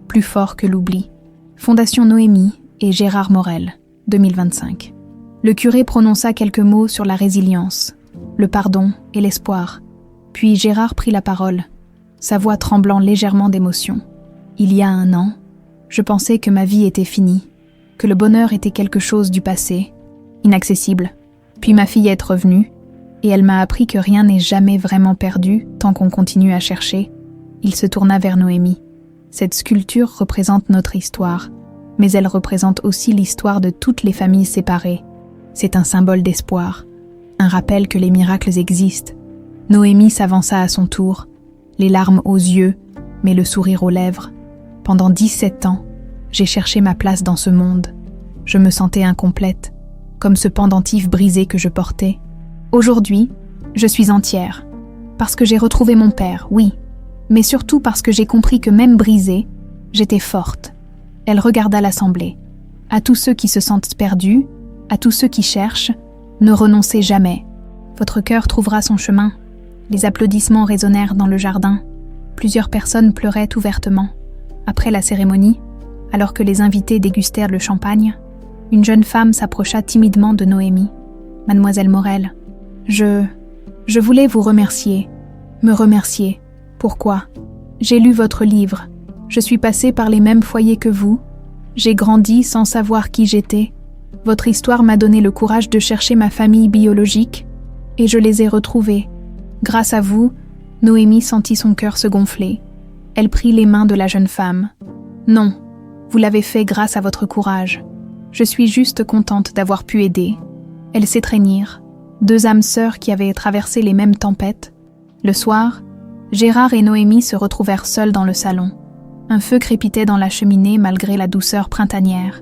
plus fort que l'oubli. Fondation Noémie et Gérard Morel, 2025. Le curé prononça quelques mots sur la résilience, le pardon et l'espoir. Puis Gérard prit la parole, sa voix tremblant légèrement d'émotion. Il y a 1 an, je pensais que ma vie était finie, que le bonheur était quelque chose du passé, inaccessible. Puis ma fillette est revenue, et elle m'a appris que rien n'est jamais vraiment perdu tant qu'on continue à chercher. Il se tourna vers Noémie. Cette sculpture représente notre histoire, mais elle représente aussi l'histoire de toutes les familles séparées. C'est un symbole d'espoir, un rappel que les miracles existent. Noémie s'avança à son tour, les larmes aux yeux, mais le sourire aux lèvres. Pendant 17 ans, j'ai cherché ma place dans ce monde. Je me sentais incomplète, comme ce pendentif brisé que je portais. Aujourd'hui, je suis entière, parce que j'ai retrouvé mon père, oui, mais surtout parce que j'ai compris que même brisée, j'étais forte. Elle regarda l'assemblée. À tous ceux qui se sentent perdus, à tous ceux qui cherchent, ne renoncez jamais. Votre cœur trouvera son chemin. Les applaudissements résonnèrent dans le jardin. Plusieurs personnes pleuraient ouvertement. Après la cérémonie, alors que les invités dégustèrent le champagne, une jeune femme s'approcha timidement de Noémie. « Mademoiselle Morel, je voulais vous remercier. Me remercier. Pourquoi ? J'ai lu votre livre. Je suis passée par les mêmes foyers que vous. J'ai grandi sans savoir qui j'étais. Votre histoire m'a donné le courage de chercher ma famille biologique, et je les ai retrouvés. Grâce à vous, Noémie sentit son cœur se gonfler. Elle prit les mains de la jeune femme. « Non, vous l'avez fait grâce à votre courage. Je suis juste contente d'avoir pu aider. » Elles s'étreignirent, 2 âmes sœurs qui avaient traversé les mêmes tempêtes. Le soir, Gérard et Noémie se retrouvèrent seuls dans le salon. Un feu crépitait dans la cheminée malgré la douceur printanière.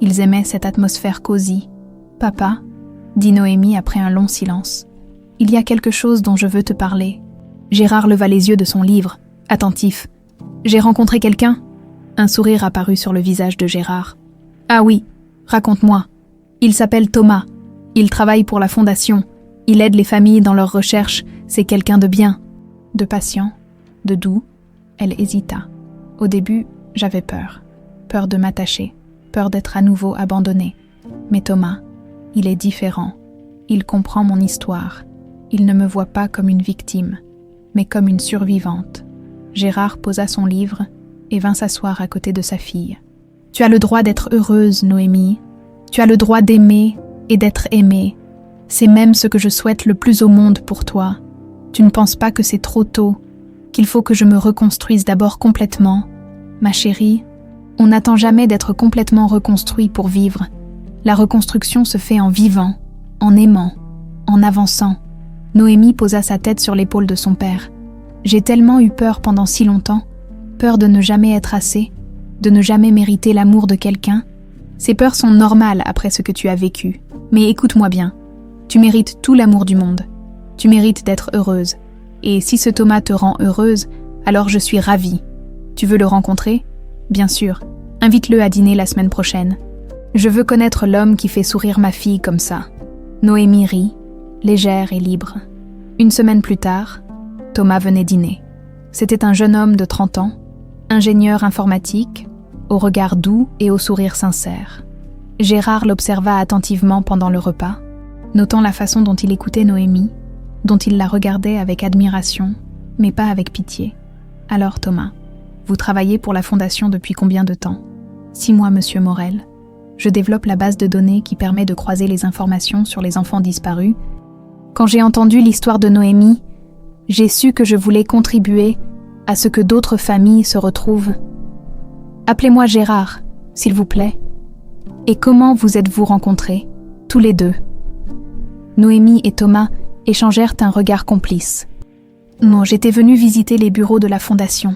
Ils aimaient cette atmosphère cosy. « Papa, » dit Noémie après un long silence, « il y a quelque chose dont je veux te parler. » Gérard leva les yeux de son livre, attentif. « J'ai rencontré quelqu'un ?» Un sourire apparut sur le visage de Gérard. « Ah oui, raconte-moi. Il s'appelle Thomas. Il travaille pour la fondation. Il aide les familles dans leurs recherches. C'est quelqu'un de bien. » De patient, de doux, elle hésita. Au début, j'avais peur. Peur de m'attacher. Peur d'être à nouveau abandonnée. Mais Thomas, il est différent. Il comprend mon histoire. Il ne me voit pas comme une victime, mais comme une survivante. Gérard posa son livre et vint s'asseoir à côté de sa fille. « Tu as le droit d'être heureuse, Noémie. Tu as le droit d'aimer et d'être aimée. C'est même ce que je souhaite le plus au monde pour toi. Tu ne penses pas que c'est trop tôt, qu'il faut que je me reconstruise d'abord complètement? Ma chérie, on n'attend jamais d'être complètement reconstruit pour vivre. La reconstruction se fait en vivant, en aimant, en avançant. » Noémie posa sa tête sur l'épaule de son père. « J'ai tellement eu peur pendant si longtemps, peur de ne jamais être assez, de ne jamais mériter l'amour de quelqu'un. Ces peurs sont normales après ce que tu as vécu. Mais écoute-moi bien, tu mérites tout l'amour du monde. Tu mérites d'être heureuse. Et si ce Thomas te rend heureuse, alors je suis ravie. Tu veux le rencontrer? Bien sûr, invite-le à dîner la semaine prochaine. Je veux connaître l'homme qui fait sourire ma fille comme ça. » Noémie rit, légère et libre. Une semaine plus tard, Thomas venait dîner. C'était un jeune homme de 30 ans, ingénieur informatique, au regard doux et au sourire sincère. Gérard l'observa attentivement pendant le repas, notant la façon dont il écoutait Noémie, dont il la regardait avec admiration, mais pas avec pitié. « Alors Thomas, vous travaillez pour la Fondation depuis combien de temps ? » « 6 mois, monsieur Morel. Je développe la base de données qui permet de croiser les informations sur les enfants disparus. Quand j'ai entendu l'histoire de Noémie, j'ai su que je voulais contribuer à ce que d'autres familles se retrouvent. Appelez-moi Gérard, s'il vous plaît. Et comment vous êtes-vous rencontrés, tous les deux ? » Noémie et Thomas échangèrent un regard complice. « Non, j'étais venue visiter les bureaux de la Fondation, »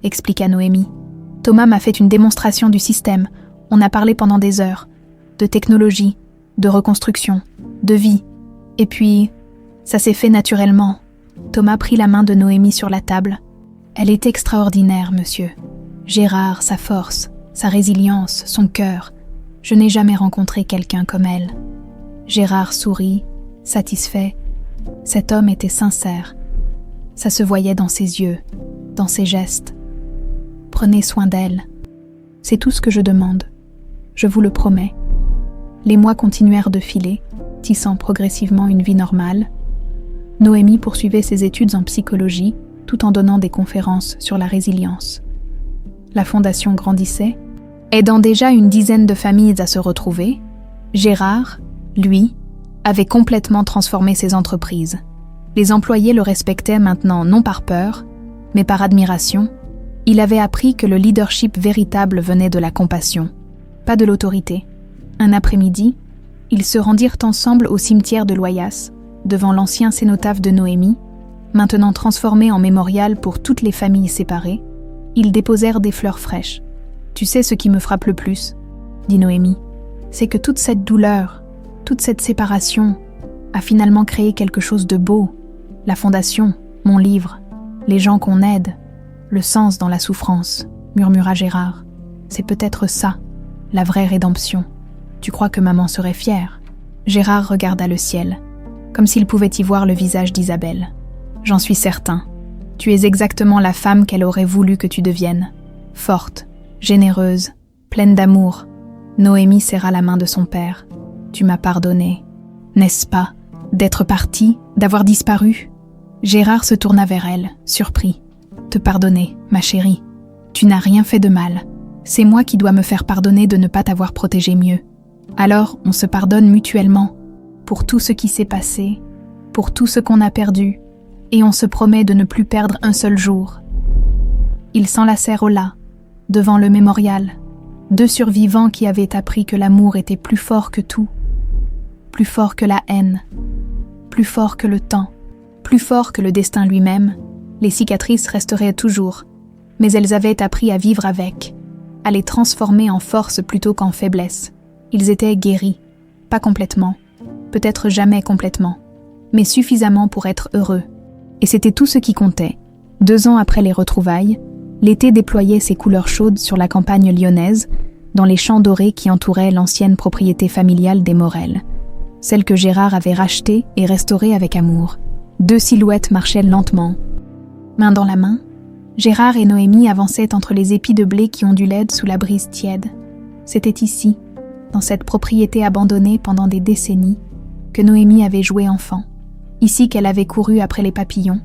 expliqua Noémie. « Thomas m'a fait une démonstration du système. On a parlé pendant des heures. De technologie, de reconstruction, de vie. Et puis, ça s'est fait naturellement. » Thomas prit la main de Noémie sur la table. « Elle est extraordinaire, monsieur. Gérard, sa force, sa résilience, son cœur. Je n'ai jamais rencontré quelqu'un comme elle. » Gérard sourit, satisfait. Cet homme était sincère. Ça se voyait dans ses yeux, dans ses gestes. Prenez soin d'elle. C'est tout ce que je demande. Je vous le promets. Les mois continuèrent de filer, tissant progressivement une vie normale. Noémie poursuivait ses études en psychologie, tout en donnant des conférences sur la résilience. La fondation grandissait, aidant déjà une dizaine de familles à se retrouver. Gérard, lui, avait complètement transformé ses entreprises. Les employés le respectaient maintenant non par peur, mais par admiration. Il avait appris que le leadership véritable venait de la compassion, pas de l'autorité. Un après-midi, ils se rendirent ensemble au cimetière de Loyasse, devant l'ancien cénotaphe de Noémie, maintenant transformé en mémorial pour toutes les familles séparées. Ils déposèrent des fleurs fraîches. « Tu sais ce qui me frappe le plus, » dit Noémie, « c'est que toute cette douleur, toute cette séparation a finalement créé quelque chose de beau. La fondation, mon livre, les gens qu'on aide, le sens dans la souffrance, » murmura Gérard. « C'est peut-être ça, la vraie rédemption. Tu crois que maman serait fière ?» Gérard regarda le ciel, comme s'il pouvait y voir le visage d'Isabelle. « J'en suis certain. Tu es exactement la femme qu'elle aurait voulu que tu deviennes. Forte, généreuse, pleine d'amour. » Noémie serra la main de son père. « Tu m'as pardonné, n'est-ce pas, d'être partie, d'avoir disparu ?» Gérard se tourna vers elle, surpris. « Te pardonner, ma chérie. Tu n'as rien fait de mal. C'est moi qui dois me faire pardonner de ne pas t'avoir protégée mieux. Alors, on se pardonne mutuellement, pour tout ce qui s'est passé, pour tout ce qu'on a perdu, et on se promet de ne plus perdre un seul jour. » Ils s'enlacèrent au là, devant le mémorial, 2 survivants qui avaient appris que l'amour était plus fort que tout, plus fort que la haine, plus fort que le temps, plus fort que le destin lui-même. Les cicatrices resteraient toujours, mais elles avaient appris à vivre avec, à les transformer en force plutôt qu'en faiblesse. Ils étaient guéris, pas complètement, peut-être jamais complètement, mais suffisamment pour être heureux. Et c'était tout ce qui comptait. 2 ans après les retrouvailles, l'été déployait ses couleurs chaudes sur la campagne lyonnaise, dans les champs dorés qui entouraient l'ancienne propriété familiale des Morel, celle que Gérard avait rachetée et restaurée avec amour. 2 silhouettes marchaient lentement. Main dans la main, Gérard et Noémie avançaient entre les épis de blé qui ondulaient sous la brise tiède. C'était ici, dans cette propriété abandonnée pendant des décennies, que Noémie avait joué enfant. Ici qu'elle avait couru après les papillons,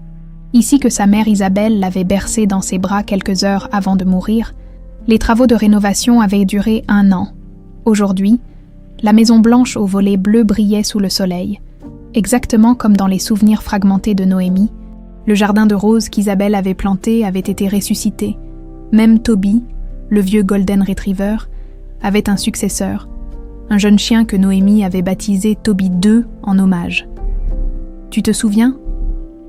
Ici que sa mère Isabelle l'avait bercé dans ses bras quelques heures avant de mourir, les travaux de rénovation avaient duré 1 an. Aujourd'hui, la maison blanche aux volets bleus brillait sous le soleil. Exactement comme dans les souvenirs fragmentés de Noémie, le jardin de roses qu'Isabelle avait planté avait été ressuscité. Même Toby, le vieux Golden Retriever, avait un successeur, un jeune chien que Noémie avait baptisé Toby II en hommage. « Tu te souviens ?»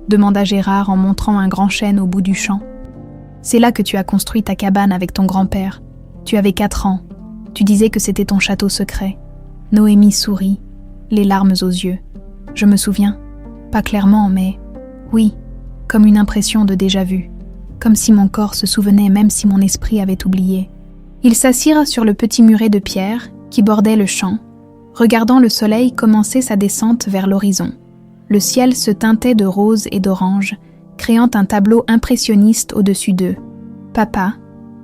demanda Gérard en montrant un grand chêne au bout du champ. « C'est là que tu as construit ta cabane avec ton grand-père. Tu avais 4 ans. Tu disais que c'était ton château secret. » Noémie sourit, les larmes aux yeux. « Je me souviens. Pas clairement, mais... oui, comme une impression de déjà-vu. Comme si mon corps se souvenait même si mon esprit avait oublié. » Ils s'assirent sur le petit muret de pierre qui bordait le champ, regardant le soleil commencer sa descente vers l'horizon. Le ciel se teintait de rose et d'orange, créant un tableau impressionniste au-dessus d'eux. « Papa, »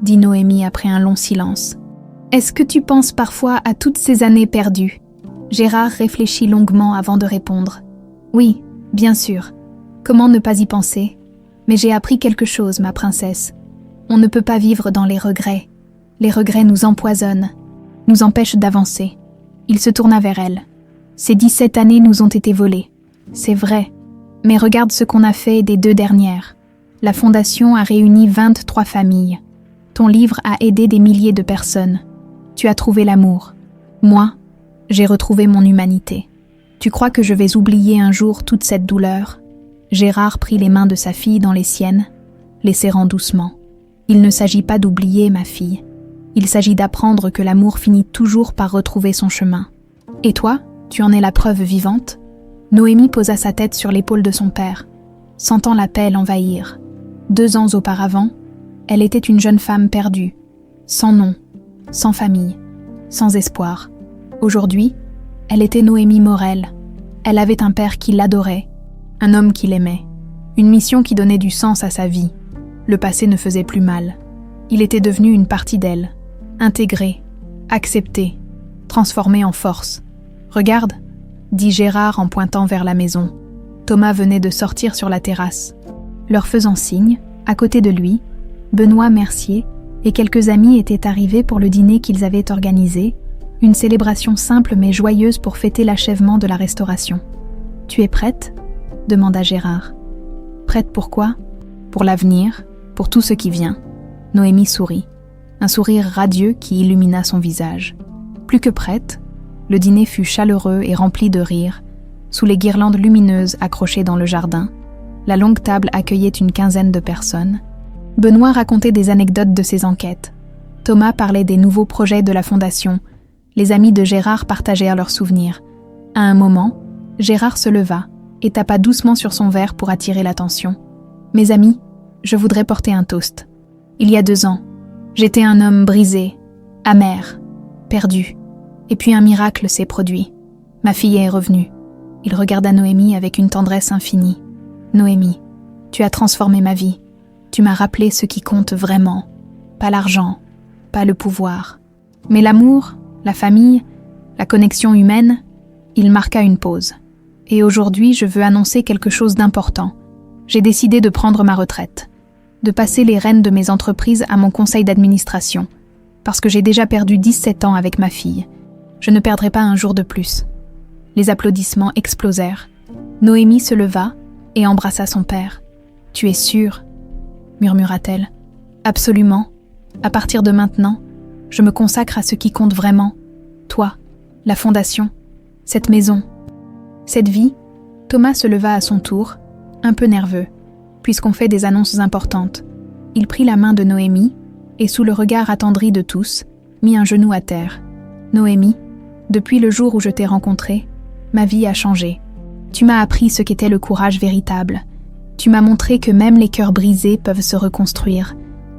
dit Noémie après un long silence, « est-ce que tu penses parfois à toutes ces années perdues ?» Gérard réfléchit longuement avant de répondre. « Oui, bien sûr. Comment ne pas y penser ? Mais j'ai appris quelque chose, ma princesse. On ne peut pas vivre dans les regrets. Les regrets nous empoisonnent, nous empêchent d'avancer. » Il se tourna vers elle. « Ces 17 années nous ont été volées. C'est vrai. Mais regarde ce qu'on a fait des 2 dernières. La Fondation a réuni 23 familles. Ton livre a aidé des milliers de personnes. Tu as trouvé l'amour. Moi, j'ai retrouvé mon humanité. Tu crois que je vais oublier un jour toute cette douleur ?» Gérard prit les mains de sa fille dans les siennes, les serrant doucement. « Il ne s'agit pas d'oublier, ma fille. Il s'agit d'apprendre que l'amour finit toujours par retrouver son chemin. Et toi, tu en es la preuve vivante ?» Noémie posa sa tête sur l'épaule de son père, sentant la paix l'envahir. 2 ans auparavant, elle était une jeune femme perdue, sans nom, sans famille, sans espoir. Aujourd'hui, elle était Noémie Morel. Elle avait un père qui l'adorait, un homme qui l'aimait, une mission qui donnait du sens à sa vie. Le passé ne faisait plus mal. Il était devenu une partie d'elle, intégré, accepté, transformé en force. « Regarde !» dit Gérard en pointant vers la maison. Thomas venait de sortir sur la terrasse. Leur faisant signe, à côté de lui, Benoît Mercier et quelques amis étaient arrivés pour le dîner qu'ils avaient organisé, une célébration simple mais joyeuse pour fêter l'achèvement de la restauration. « Tu es prête ?» demanda Gérard. « Prête pourquoi ? Pour l'avenir, pour tout ce qui vient. » Noémie sourit, un sourire radieux qui illumina son visage. Plus que prête, le dîner fut chaleureux et rempli de rires. Sous les guirlandes lumineuses accrochées dans le jardin, la longue table accueillait une 15aine de personnes. Benoît racontait des anecdotes de ses enquêtes. Thomas parlait des nouveaux projets de la Fondation. Les amis de Gérard partagèrent leurs souvenirs. À un moment, Gérard se leva et tapa doucement sur son verre pour attirer l'attention. « Mes amis, je voudrais porter un toast. Il y a 2 ans, j'étais un homme brisé, amer, perdu. Et puis un miracle s'est produit. Ma fille est revenue. » Il regarda Noémie avec une tendresse infinie. « Noémie, tu as transformé ma vie. Tu m'as rappelé ce qui compte vraiment. Pas l'argent, pas le pouvoir. Mais l'amour, la famille, la connexion humaine. » Il marqua une pause. « Et aujourd'hui, je veux annoncer quelque chose d'important. J'ai décidé de prendre ma retraite, de passer les rênes de mes entreprises à mon conseil d'administration, parce que j'ai déjà perdu 17 ans avec ma fille. Je ne perdrai pas un jour de plus. » Les applaudissements explosèrent. Noémie se leva et embrassa son père. « Tu es sûre ?» murmura-t-elle. « Absolument. À partir de maintenant, je me consacre à ce qui compte vraiment. Toi, la Fondation, cette maison, cette vie. » Thomas se leva à son tour, un peu nerveux, puisqu'on fait des annonces importantes. Il prit la main de Noémie et, sous le regard attendri de tous, mit un genou à terre. « Noémie, depuis le jour où je t'ai rencontrée, ma vie a changé. Tu m'as appris ce qu'était le courage véritable. Tu m'as montré que même les cœurs brisés peuvent se reconstruire.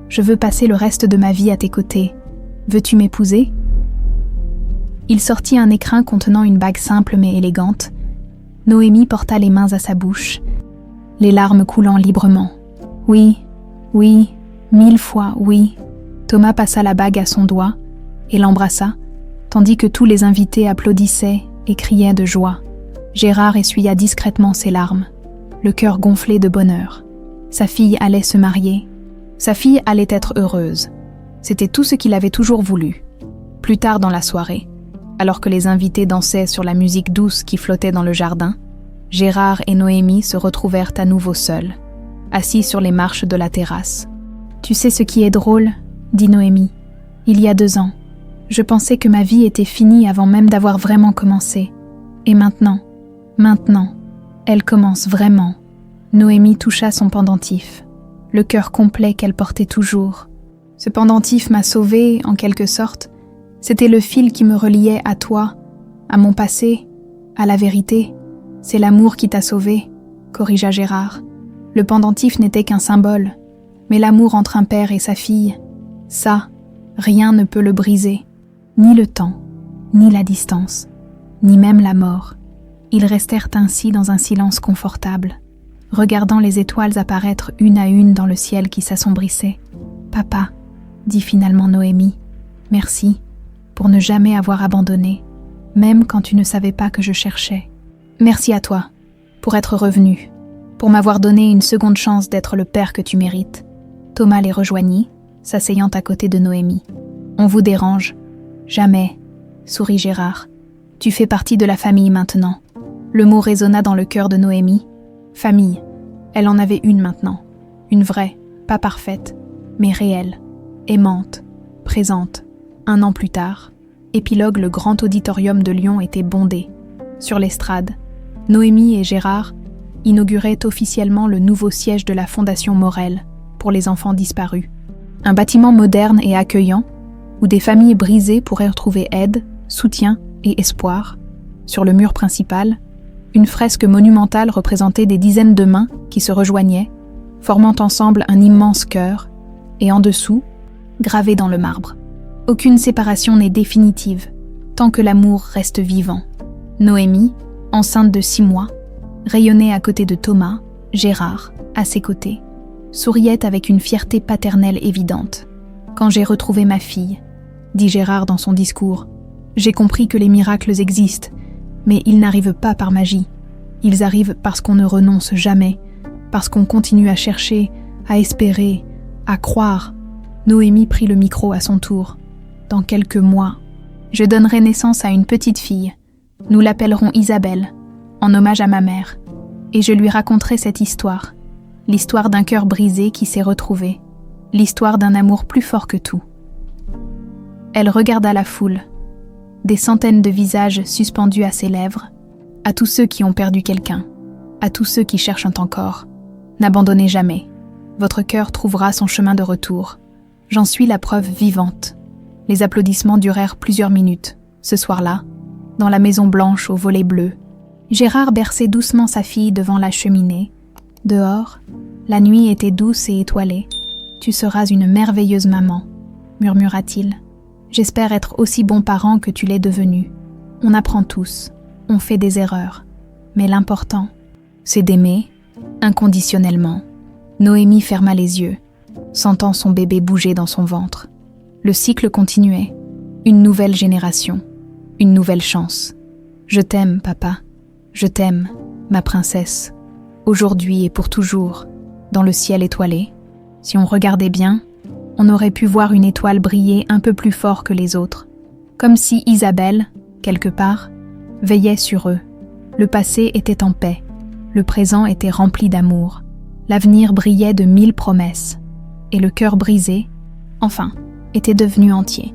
Je veux passer le reste de ma vie à tes côtés. Veux-tu m'épouser ?» Il sortit un écrin contenant une bague simple mais élégante. Noémie porta les mains à sa bouche, les larmes coulant librement. « Oui, oui, 1000 fois oui. » Thomas passa la bague à son doigt et l'embrassa, tandis que tous les invités applaudissaient et criaient de joie. Gérard essuya discrètement ses larmes, le cœur gonflé de bonheur. Sa fille allait se marier. Sa fille allait être heureuse. C'était tout ce qu'il avait toujours voulu. Plus tard dans la soirée, alors que les invités dansaient sur la musique douce qui flottait dans le jardin, Gérard et Noémie se retrouvèrent à nouveau seuls, assis sur les marches de la terrasse. « Tu sais ce qui est drôle ?» dit Noémie. « Il y a 2 ans, je pensais que ma vie était finie avant même d'avoir vraiment commencé. Et maintenant, elle commence vraiment. » Noémie toucha son pendentif, le cœur complet qu'elle portait toujours. Ce pendentif m'a sauvée, en quelque sorte. C'était le fil qui me reliait à toi, à mon passé, à la vérité. C'est l'amour qui t'a sauvée, corrigea Gérard. Le pendentif n'était qu'un symbole, mais l'amour entre un père et sa fille, ça, rien ne peut le briser. Ni le temps, ni la distance, ni même la mort. Ils restèrent ainsi dans un silence confortable, regardant les étoiles apparaître une à une dans le ciel qui s'assombrissait. « Papa », dit finalement Noémie, « merci pour ne jamais avoir abandonné, même quand tu ne savais pas que je cherchais. Merci à toi pour être revenu, pour m'avoir donné une seconde chance d'être le père que tu mérites. » Thomas les rejoignit, s'asseyant à côté de Noémie. « On vous dérange ?»« Jamais, » sourit Gérard. « Tu fais partie de la famille maintenant. » Le mot résonna dans le cœur de Noémie. Famille, elle en avait une maintenant. Une vraie, pas parfaite, mais réelle, aimante, présente. 1 an plus tard, épilogue, le grand auditorium de Lyon était bondé. Sur l'estrade, Noémie et Gérard inauguraient officiellement le nouveau siège de la Fondation Morel pour les enfants disparus. Un bâtiment moderne et accueillant où des familles brisées pourraient retrouver aide, soutien et espoir. Sur le mur principal, une fresque monumentale représentait des dizaines de mains qui se rejoignaient, formant ensemble un immense cœur, et en dessous, gravé dans le marbre. Aucune séparation n'est définitive, tant que l'amour reste vivant. Noémie, enceinte de 6 mois, rayonnait à côté de Thomas, Gérard, à ses côtés, souriait avec une fierté paternelle évidente. « Quand j'ai retrouvé ma fille, » dit Gérard dans son discours, « j'ai compris que les miracles existent, mais ils n'arrivent pas par magie. Ils arrivent parce qu'on ne renonce jamais, parce qu'on continue à chercher, à espérer, à croire. » Noémie prit le micro à son tour. « Dans quelques mois, je donnerai naissance à une petite fille. Nous l'appellerons Isabelle, en hommage à ma mère. Et je lui raconterai cette histoire, l'histoire d'un cœur brisé qui s'est retrouvé, l'histoire d'un amour plus fort que tout. » Elle regarda la foule, des centaines de visages suspendus à ses lèvres, à tous ceux qui ont perdu quelqu'un, à tous ceux qui cherchent encore. N'abandonnez jamais. Votre cœur trouvera son chemin de retour. J'en suis la preuve vivante. Les applaudissements durèrent plusieurs minutes. Ce soir-là, dans la maison blanche aux volets bleus, Gérard berçait doucement sa fille devant la cheminée. Dehors, la nuit était douce et étoilée. « Tu seras une merveilleuse maman », murmura-t-il. « J'espère être aussi bon parent que tu l'es devenu. On apprend tous, on fait des erreurs. Mais l'important, c'est d'aimer, inconditionnellement. » Noémie ferma les yeux, sentant son bébé bouger dans son ventre. Le cycle continuait. Une nouvelle génération, une nouvelle chance. « Je t'aime, papa. Je t'aime, ma princesse. Aujourd'hui et pour toujours, dans le ciel étoilé. » Si on regardait bien, on aurait pu voir une étoile briller un peu plus fort que les autres, comme si Isabelle, quelque part, veillait sur eux. Le passé était en paix, le présent était rempli d'amour, l'avenir brillait de 1000 promesses, et le cœur brisé, enfin, était devenu entier.